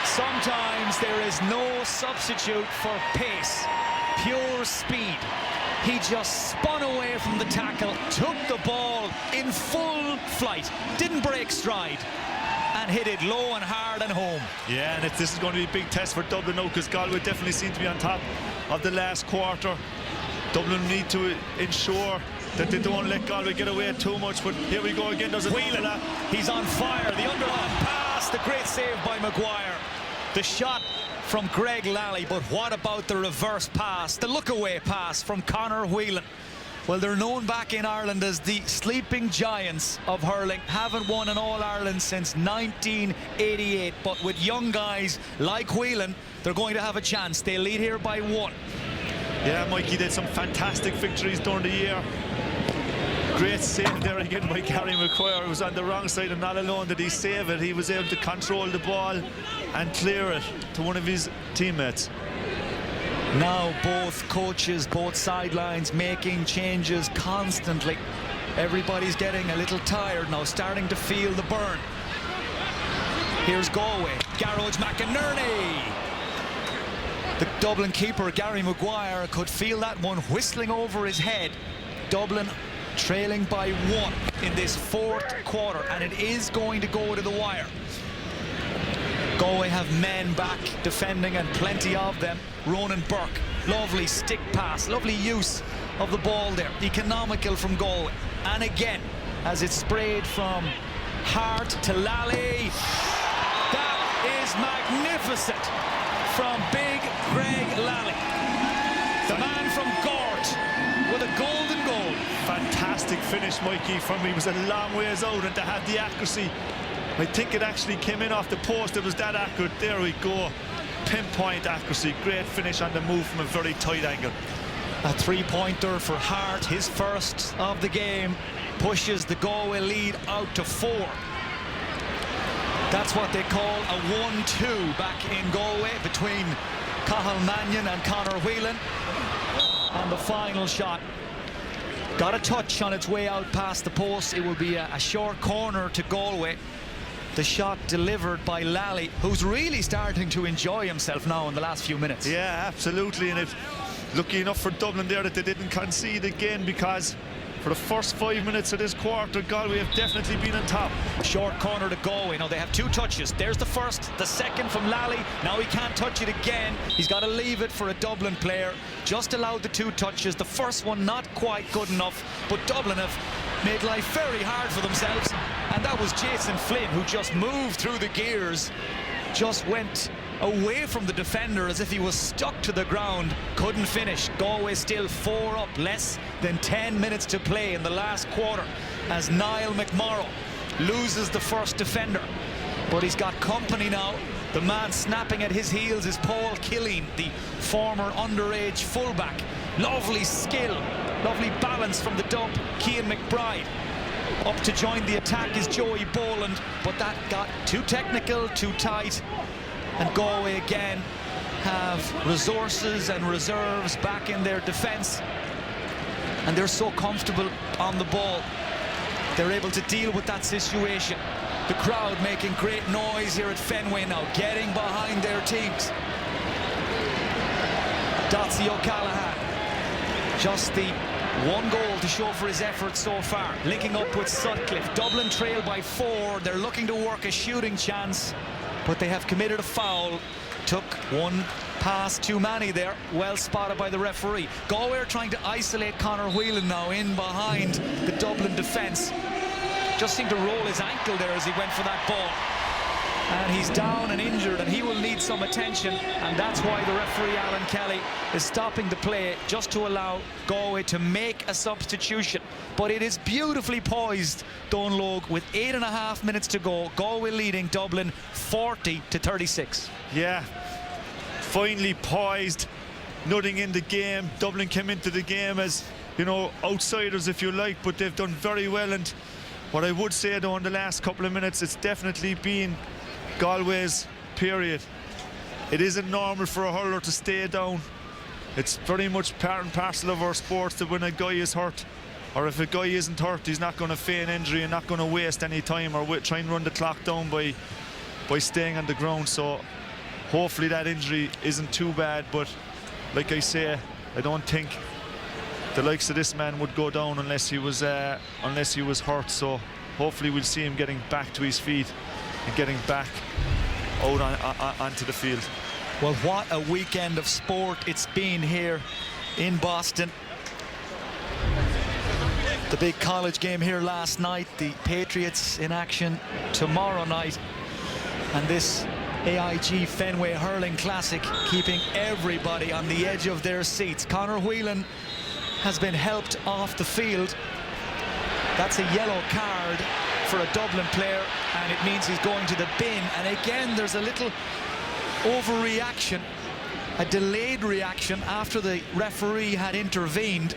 Sometimes there is no substitute for pace, pure speed. He just spun away from the tackle, took the ball in full flight, didn't break stride, and hit it low and hard and home. Yeah, and this is going to be a big test for Dublin now, because Galway definitely seem to be on top of the last quarter. Dublin need to ensure that they don't let Galway get away too much, but here we go again. There's a Whelan, he's on fire. The underhand pass, the great save by Maguire. The shot from Greg Lally, but what about the reverse pass, the look-away pass from Conor Whelan? Well, they're known back in Ireland as the sleeping giants of hurling. Haven't won an All-Ireland since 1988, but with young guys like Whelan, they're going to have a chance. They lead here by 1. Yeah, Mikey did some fantastic victories during the year. Great save there again by Gary Maguire. It was on the wrong side, and not alone did he save it, he was able to control the ball and clear it to one of his teammates. Now both coaches, both sidelines making changes constantly. Everybody's getting a little tired now, starting to feel the burn. Here's Galway, Garrod McInerney. The Dublin keeper, Gary Maguire, could feel that one whistling over his head. Dublin trailing by 1 in this 4th quarter, and it is going to go to the wire. Galway have men back defending, and plenty of them. Ronan Burke, lovely stick pass, lovely use of the ball there. Economical from Galway. And again, as it sprayed from Hart to Lally. That is magnificent from big Greg Lally. The man from Gort with a golden goal. Fantastic finish, Mikey, from him. He was a long ways out, and to have the accuracy. I think it actually came in off the post. It was that accurate. There we go. Pinpoint accuracy. Great finish on the move from a very tight angle. A 3-pointer for Hart, his first of the game, pushes the Galway lead out to 4. That's what they call a 1-2 back in Galway between Cathal Mannion and Conor Whelan. And the final shot got a touch on its way out past the post. It will be a short corner to Galway. The shot delivered by Lally, who's really starting to enjoy himself now in the last few minutes. Yeah, absolutely. And it's lucky enough for Dublin there that they didn't concede again, because for the first 5 minutes of this quarter, Galway have definitely been on top. Short corner to Galway. Now they have 2 touches. There's the first, the second from Lally. Now he can't touch it again. He's got to leave it for a Dublin player. Just allowed the 2 touches. The first one not quite good enough, but Dublin have made life very hard for themselves. And that was Jason Flynn, who just moved through the gears, just went away from the defender as if he was stuck to the ground. Couldn't finish. Galway still 4 up, less than 10 minutes to play in the last quarter as Niall McMorrow loses the first defender. But he's got company now. The man snapping at his heels is Paul Killeen, the former underage fullback. Lovely skill, lovely balance from the dub, Cian McBride. Up to join the attack is Joey Boland, but that got too technical, too tight. And Galway again have resources and reserves back in their defence. And they're so comfortable on the ball. They're able to deal with that situation. The crowd making great noise here at Fenway now, getting behind their teams. Dotsie O'Callaghan, just the 1 goal to show for his efforts so far, linking up with Sutcliffe. Dublin trail by 4. They're looking to work a shooting chance, but they have committed a foul. Took one pass too many there. Well spotted by the referee. Galway are trying to isolate Conor Whelan now in behind the Dublin defence. Just seemed to roll his ankle there as he went for that ball. And he's down and injured, and he will need some attention, and that's why the referee Alan Kelly is stopping the play just to allow Galway to make a substitution. But it is beautifully poised, Donlogue, with 8.5 minutes to go. Galway leading Dublin 40-36. Yeah, finally poised, nothing in the game. Dublin came into the game as, you know, outsiders if you like, but they've done very well. And what I would say though in the last couple of minutes, it's definitely been Galway's period. It isn't normal for a hurler to stay down. It's very much part and parcel of our sports that when a guy is hurt, or if a guy isn't hurt, he's not going to feign injury and not going to waste any time or try and run the clock down by staying on the ground. So hopefully that injury isn't too bad, but like I say, I don't think the likes of this man would go down unless he was hurt. So hopefully we'll see him getting back to his feet and getting back out onto the field. Well, what a weekend of sport it's been here in Boston. The big college game here last night, the Patriots in action tomorrow night, and this AIG Fenway Hurling Classic keeping everybody on the edge of their seats. Conor Whelan has been helped off the field. That's a yellow card for a Dublin player, and it means he's going to the bin. And again, there's a little overreaction, a delayed reaction after the referee had intervened.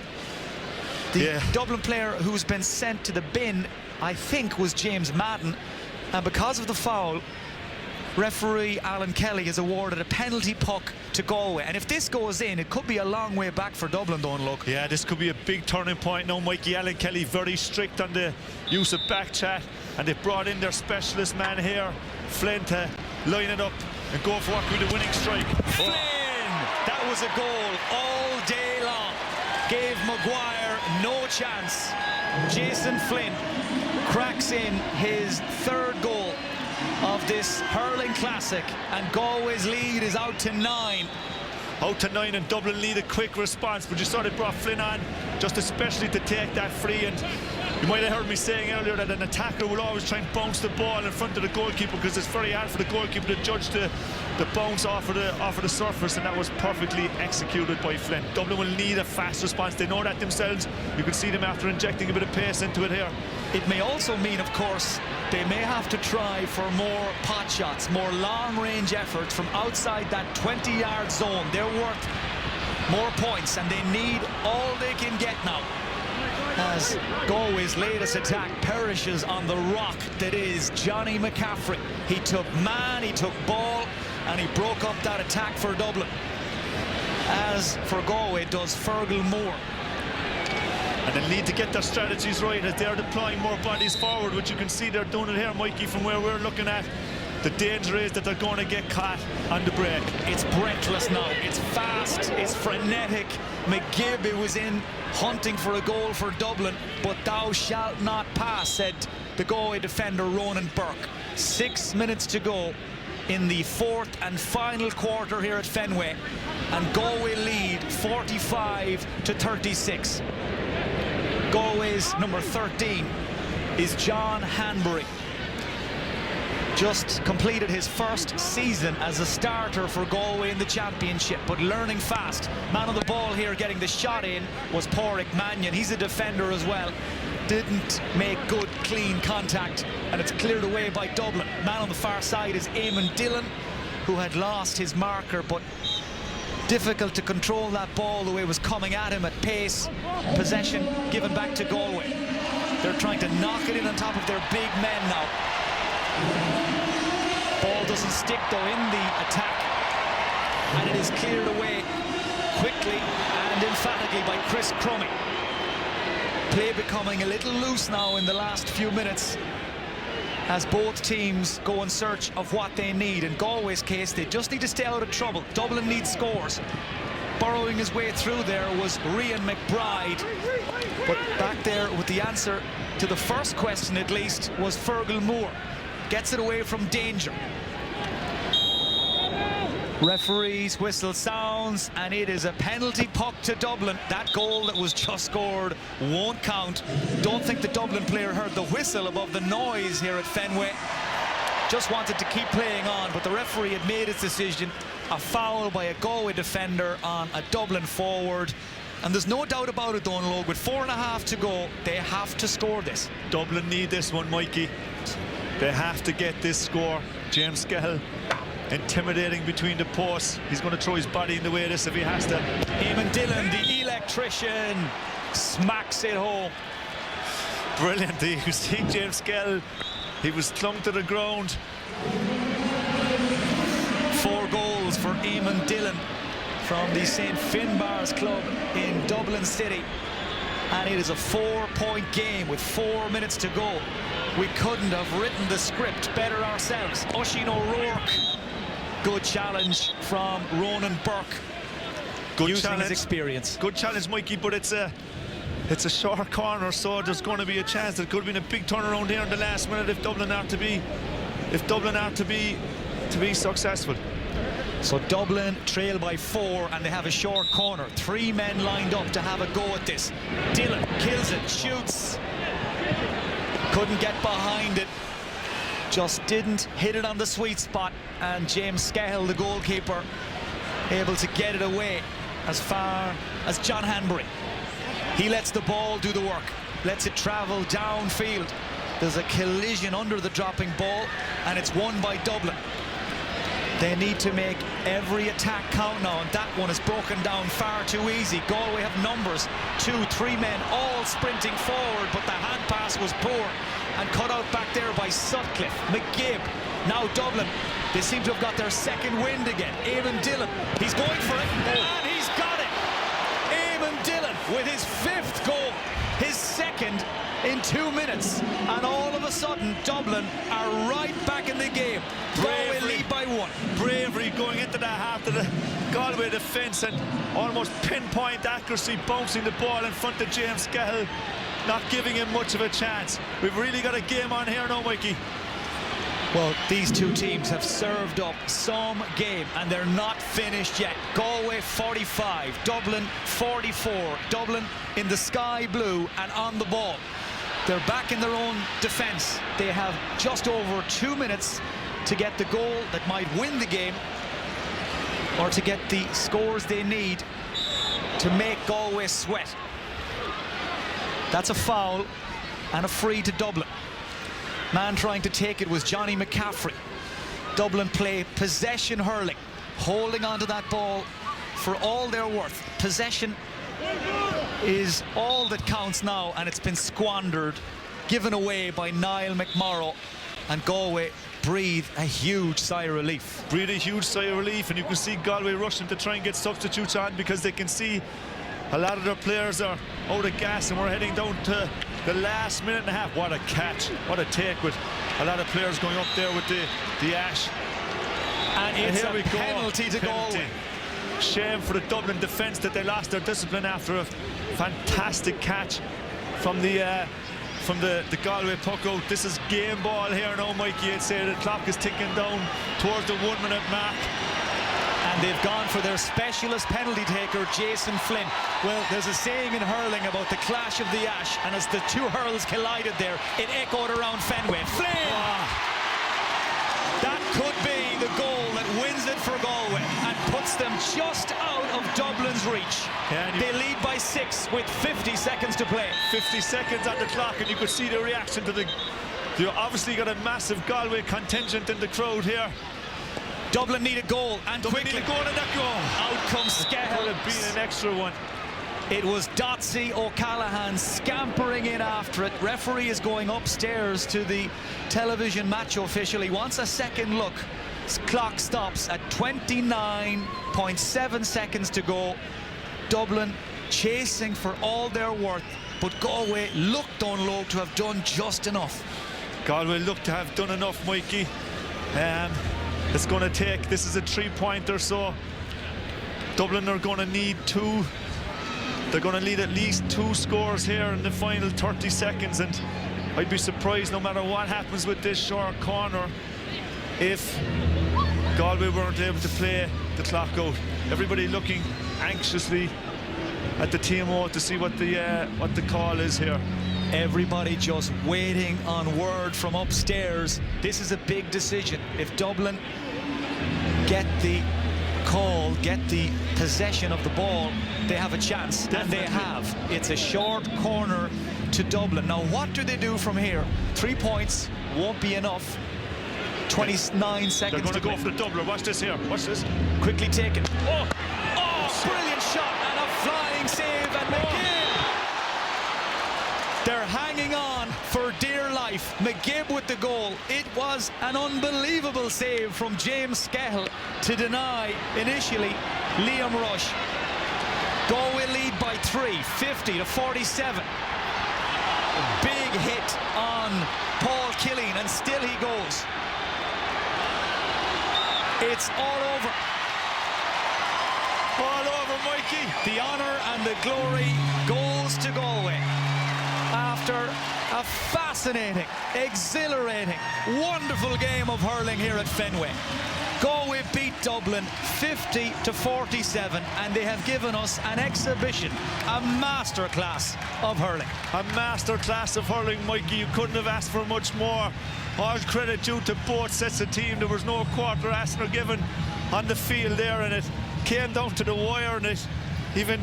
The Dublin player who's been sent to the bin, I think, was James Madden, and because of the foul, referee Alan Kelly has awarded a penalty puck to Galway. And if this goes in, it could be a long way back for Dublin, don't look. Yeah, this could be a big turning point now, Mikey. Alan Kelly very strict on the use of back chat, and they've brought in their specialist man here, Flynn, to line it up and go for what could be the winning strike. Flynn! That was a goal all day long. Gave Maguire no chance. Jason Flynn cracks in his 3rd goal of this Hurling Classic, and Galway's lead is out to 9. Out to 9, and Dublin need a quick response, but you saw they brought Flynn on just especially to take that free. And you might have heard me saying earlier that an attacker will always try and bounce the ball in front of the goalkeeper, because it's very hard for the goalkeeper to judge the bounce off of the surface, and that was perfectly executed by Flynn. Dublin will need a fast response. They know that themselves. You can see them after injecting a bit of pace into it here. It may also mean, of course, they may have to try for more pot shots, more long-range efforts from outside that 20-yard zone. They're worth more points, and they need all they can get now, as Galway's latest attack perishes on the rock that is Johnny McCaffrey. He took man, he took ball, and he broke up that attack for Dublin. As for Galway, does Fergal Moore. And they'll need to get their strategies right as they're deploying more bodies forward, which you can see they're doing it here, Mikey, from where we're looking at. The danger is that they're going to get caught on the break. It's breathless now. It's fast. It's frenetic. McGibb was in hunting for a goal for Dublin, but thou shalt not pass, said the Galway defender Ronan Burke. 6 minutes to go in the 4th and final quarter here at Fenway, and Galway lead 45-36. Galway's number 13 is John Hanbury. just completed his first season as a starter for Galway in the championship, but learning fast. Man on the ball here getting the shot in was Pádraig Mannion. He's a defender as well. Didn't make good, clean contact, and it's cleared away by Dublin. Man on the far side is Eamon Dillon, who had lost his marker, but difficult to control that ball the way it was coming at him at pace. Possession given back to Galway. They're trying to knock it in on top of their big men now. Ball doesn't stick though in the attack, and it is cleared away quickly and emphatically by Chris Crummy. Play becoming a little loose now in the last few minutes as both teams go in search of what they need. In Galway's case, they just need to stay out of trouble. Dublin needs scores. Burrowing his way through there was Rian McBride, but back there with the answer to the first question at least was Fergal Moore. Gets it away from danger. Referee's whistle sounds, and it is a penalty puck to Dublin. That goal that was just scored won't count. Don't think the Dublin player heard the whistle above the noise here at Fenway. Just wanted to keep playing on, but the referee had made his decision. A foul by a Galway defender on a Dublin forward. And there's no doubt about it, though, Logue, with 4.5 to go, they have to score this. Dublin need this one, Mikey. They have to get this score. James Skehill intimidating between the posts. He's going to throw his body in the way of this if he has to. Eamon Dillon, the electrician, smacks it home. Brilliant. You see James Skehill, he was clung to the ground. 4 goals for Eamon Dillon from the St. Finbarr's club in Dublin City. And it is a 4-point game with 4 minutes to go. We couldn't have written the script better ourselves. Oisin O'Rourke. Good challenge from Ronan Burke. Good using challenge. his experience. Good challenge, Mikey, but it's a short corner, so there's going to be a chance. There could have been a big turnaround here in the last minute if Dublin are to be successful. So Dublin trail by 4, and they have a short corner. 3 men lined up to have a go at this. Dillon kills it, shoots. Couldn't get behind it. Just didn't hit it on the sweet spot. And James Skehill, the goalkeeper, able to get it away as far as John Hanbury. He lets the ball do the work. Lets it travel downfield. There's a collision under the dropping ball, and it's won by Dublin. They need to make every attack count now, and that one is broken down far too easy. Galway have numbers, 2-3 men all sprinting forward, but the hand pass was poor and cut out back there by Sutcliffe. McGibb, now Dublin, they seem to have got their second wind again. Eamon Dillon, he's going for it, and he's got it. Eamon Dillon with his 5th goal, his 2nd in 2 minutes, and all of a sudden Dublin are right back in the game. Galway lead by 1. Bravery going into that half of the Galway defence, and almost pinpoint accuracy bouncing the ball in front of James Skehill, not giving him much of a chance. We've really got a game on here now, Mikey. Well, these two teams have served up some game, and they're not finished yet. Galway 45, Dublin 44. Dublin in the sky blue and on the ball. They're back in their own defence. They have just over 2 minutes to get the goal that might win the game, or to get the scores they need to make Galway sweat. That's a foul and a free to Dublin. Man trying to take it was Johnny McCaffrey. Dublin play possession hurling, holding onto that ball for all they're worth. Possession is all that counts now, and it's been squandered, given away by Niall McMorrow, and Galway breathe a huge sigh of relief. Breathe a huge sigh of relief, and you can see Galway rushing to try and get substitutes on, because they can see a lot of their players are out of gas, and we're heading down to the last minute and a half. What a catch, what a take, with a lot of players going up there with the ash. And it's a penalty to Galway. Shame for the Dublin defence that they lost their discipline after a fantastic catch from the Galway puck out. This is game ball here now, Mikey. I'd say the clock is ticking down towards the 1 minute mark. And they've gone for their specialist penalty taker, Jason Flynn. Well, there's a saying in hurling about the clash of the ash, and as the two hurls collided there, it echoed around Fenway. Flynn! could be the goal that wins it for Galway and puts them just out of Dublin's reach. They lead by 6 with 50 seconds to play. 50 seconds on the clock, and you could see the reaction to the... You obviously got a massive Galway contingent in the crowd here. Dublin need a goal, and Dublin quickly. need a goal, and that goal. Out comes Skehill. Could have been an extra one. It was Dotsy O'Callaghan scampering in after it. Referee is going upstairs to the television match official. He wants a second look. His clock stops at 29.7 seconds to go. Dublin chasing for all their worth, but Galway looked on low to have done just enough. Galway looked to have done enough, Mikey. It's going to take, this is a 3-pointer, so Dublin are going to need 2. They're going to need at least 2 scores here in the final 30 seconds, and I'd be surprised, no matter what happens with this short corner, if Galway weren't able to play the clock out. Everybody looking anxiously at the TMO to see what the call is here. Everybody just waiting on word from upstairs. This is a big decision. If Dublin get the call, get the possession of the ball, they have a chance. Definitely. And they have. It's a short corner to Dublin. Now, what do they do from here? 3 points won't be enough. 29 seconds. They're going to go for the doubler. Watch this here. Watch this. Quickly taken. Oh, brilliant shot and a flying save, and McGibb. They're hanging on for dear life. McGibb with the goal. It was an unbelievable save from James Skehill to deny initially Liam Rush. Galway lead by 3, 50-47. Big hit on Paul Killeen, and still he goes. It's all over. All over, Mikey. The honour and the glory goes to Galway after a fascinating, exhilarating, wonderful game of hurling here at Fenway. Galway beat Dublin 50-47, and they have given us an exhibition, a masterclass of hurling. A masterclass of hurling, Mikey. You couldn't have asked for much more. All credit due to both sets of team. There was no quarter asked or given on the field there, and it came down to the wire, and it even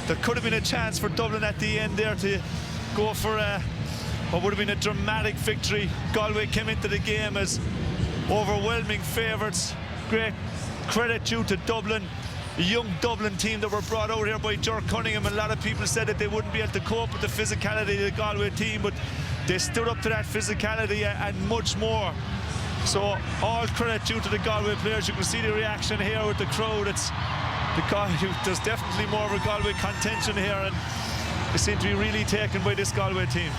there could have been a chance for Dublin at the end there to go for what would have been a dramatic victory. Galway came into the game as overwhelming favourites. Great credit due to Dublin, a young Dublin team that were brought out here by Ger Cunningham. A lot of people said that they wouldn't be able to cope with the physicality of the Galway team, but they stood up to that physicality and much more. So all credit due to the Galway players. You can see the reaction here with the crowd. There's definitely more of a Galway contention here, and they seem to be really taken by this Galway team.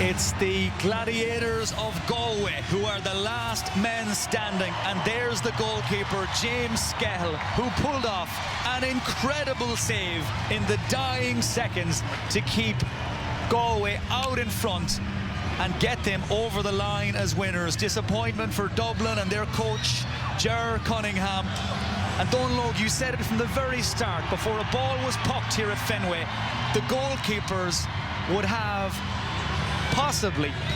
It's the Gladiators of Galway who are the last men standing, and there's the goalkeeper James Skehill, who pulled off an incredible save in the dying seconds to keep Galway out in front and get them over the line as winners. Disappointment for Dublin and their coach Ger Cunningham. And Donlogue, you said it from the very start, before a ball was pucked here at Fenway, the goalkeepers would have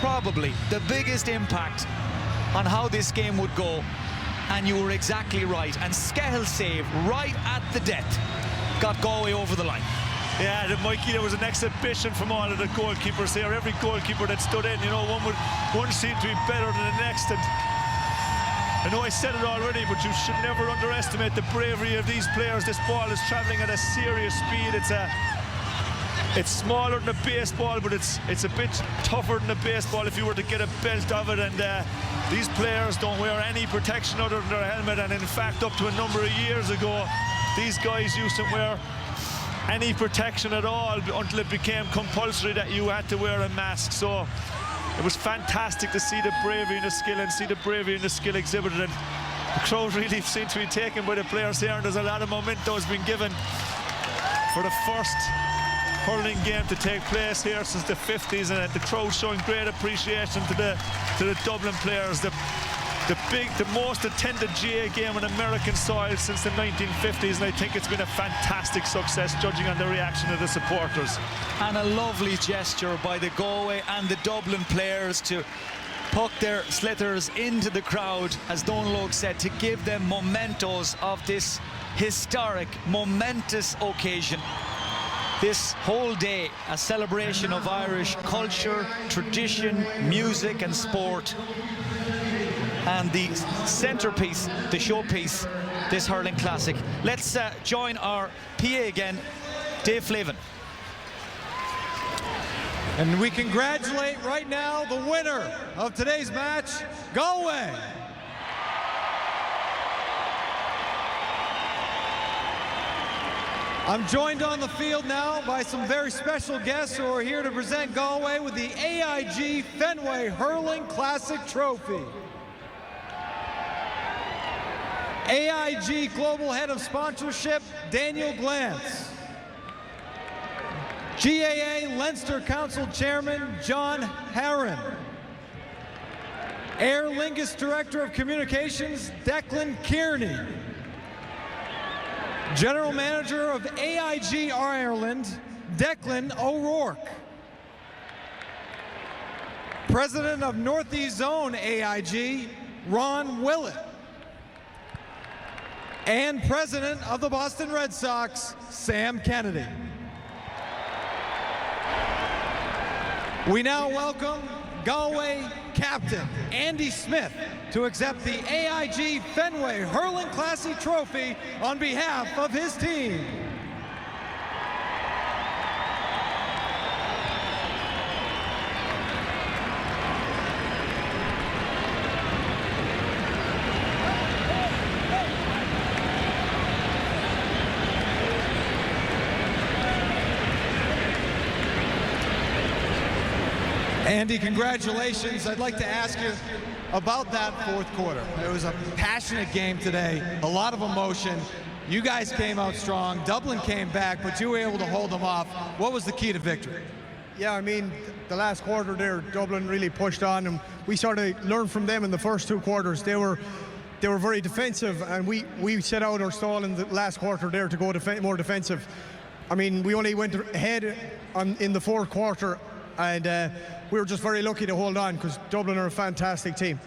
probably the biggest impact on how this game would go, and you were exactly right. And Skehill's save right at the death got Galway over the line. Yeah, Mikey, there was an exhibition from all of the goalkeepers here. Every goalkeeper that stood in, you know, one seemed to be better than the next. And I know I said it already, but you should never underestimate the bravery of these players. This ball is traveling at a serious speed. It's smaller than a baseball, but it's a bit tougher than a baseball if you were to get a belt of it. And these players don't wear any protection other than their helmet. And in fact, up to a number of years ago, these guys used to wear any protection at all until it became compulsory that you had to wear a mask. So it was fantastic to see the bravery and the skill, and see the bravery and the skill exhibited. And the crowd really seemed to be taken by the players here, and there's a lot of momentum has been given for the first hurling game to take place here since the 50s, and the crowd showing great appreciation to the Dublin players. The most attended GA game on American soil since the 1950s, and I think it's been a fantastic success, judging on the reaction of the supporters. And a lovely gesture by the Galway and the Dublin players to puck their slithers into the crowd, as Donlogue said, to give them mementos of this historic, momentous occasion. This whole day, a celebration of Irish culture, tradition, music and sport. And the centrepiece, the showpiece, this hurling classic. Let's join our PA again, Dave Flavin. And we congratulate right now the winner of today's match, Galway. I'm joined on the field now by some very special guests who are here to present Galway with the AIG Fenway Hurling Classic Trophy. AIG Global Head of Sponsorship, Daniel Glantz. GAA Leinster Council Chairman, John Herron. Aer Lingus Director of Communications, Declan Kearney. General Manager of AIG Ireland, Declan O'Rourke. President of Northeast Zone AIG, Ron Willett. And President of the Boston Red Sox, Sam Kennedy. We now welcome Galway captain Andy Smith to accept the AIG Fenway Hurling Classic Trophy on behalf of his team. Andy, congratulations. I'd like to ask you about that fourth quarter. It was a passionate game today, a lot of emotion. You guys came out strong. Dublin came back, but you were able to hold them off. What was the key to victory? Yeah, I mean, the last quarter there, Dublin really pushed on, and we sort of learned from them in the first two quarters. They were very defensive, and we set out our stall in the last quarter there to go more defensive. I mean, we only went ahead in the fourth quarter, and we were just very lucky to hold on because Dublin are a fantastic team.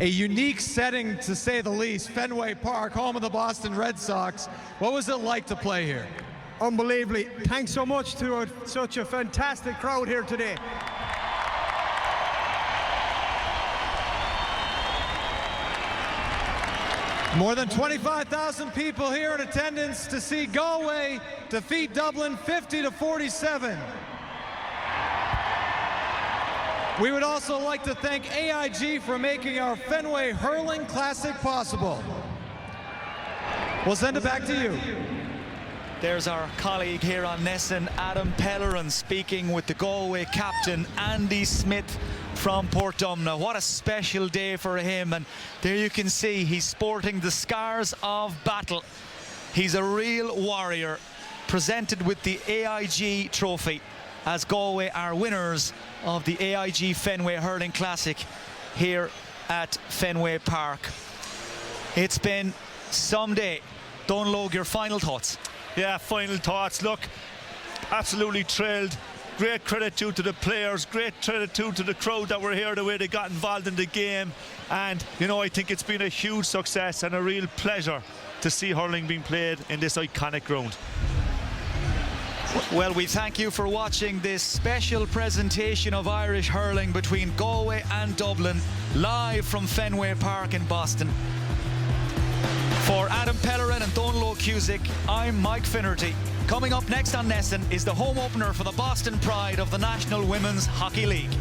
A unique setting, to say the least, Fenway Park, home of the Boston Red Sox. What was it like to play here? Unbelievably. Thanks so much to such a fantastic crowd here today. More than 25,000 people here in attendance to see Galway defeat Dublin 50-47. We would also like to thank AIG for making our Fenway Hurling Classic possible. We'll send it back to you. There's our colleague here on Nessun, Adam Pellerin, speaking with the Galway captain, Andy Smith from Portumna. What a special day for him, and there you can see he's sporting the scars of battle. He's a real warrior, presented with the AIG trophy, as Galway are winners of the AIG Fenway Hurling Classic here at Fenway Park. It's been some day. Donlogue, your final thoughts? Yeah, final thoughts. Look, absolutely thrilled. Great credit due to the players, great credit due to the crowd that were here, the way they got involved in the game. And, you know, I think it's been a huge success and a real pleasure to see hurling being played in this iconic ground. Well, we thank you for watching this special presentation of Irish hurling between Galway and Dublin, live from Fenway Park in Boston. For Adam Pellerin and Donlogue Cusick, I'm Mike Finnerty. Coming up next on Nessun is the home opener for the Boston Pride of the National Women's Hockey League.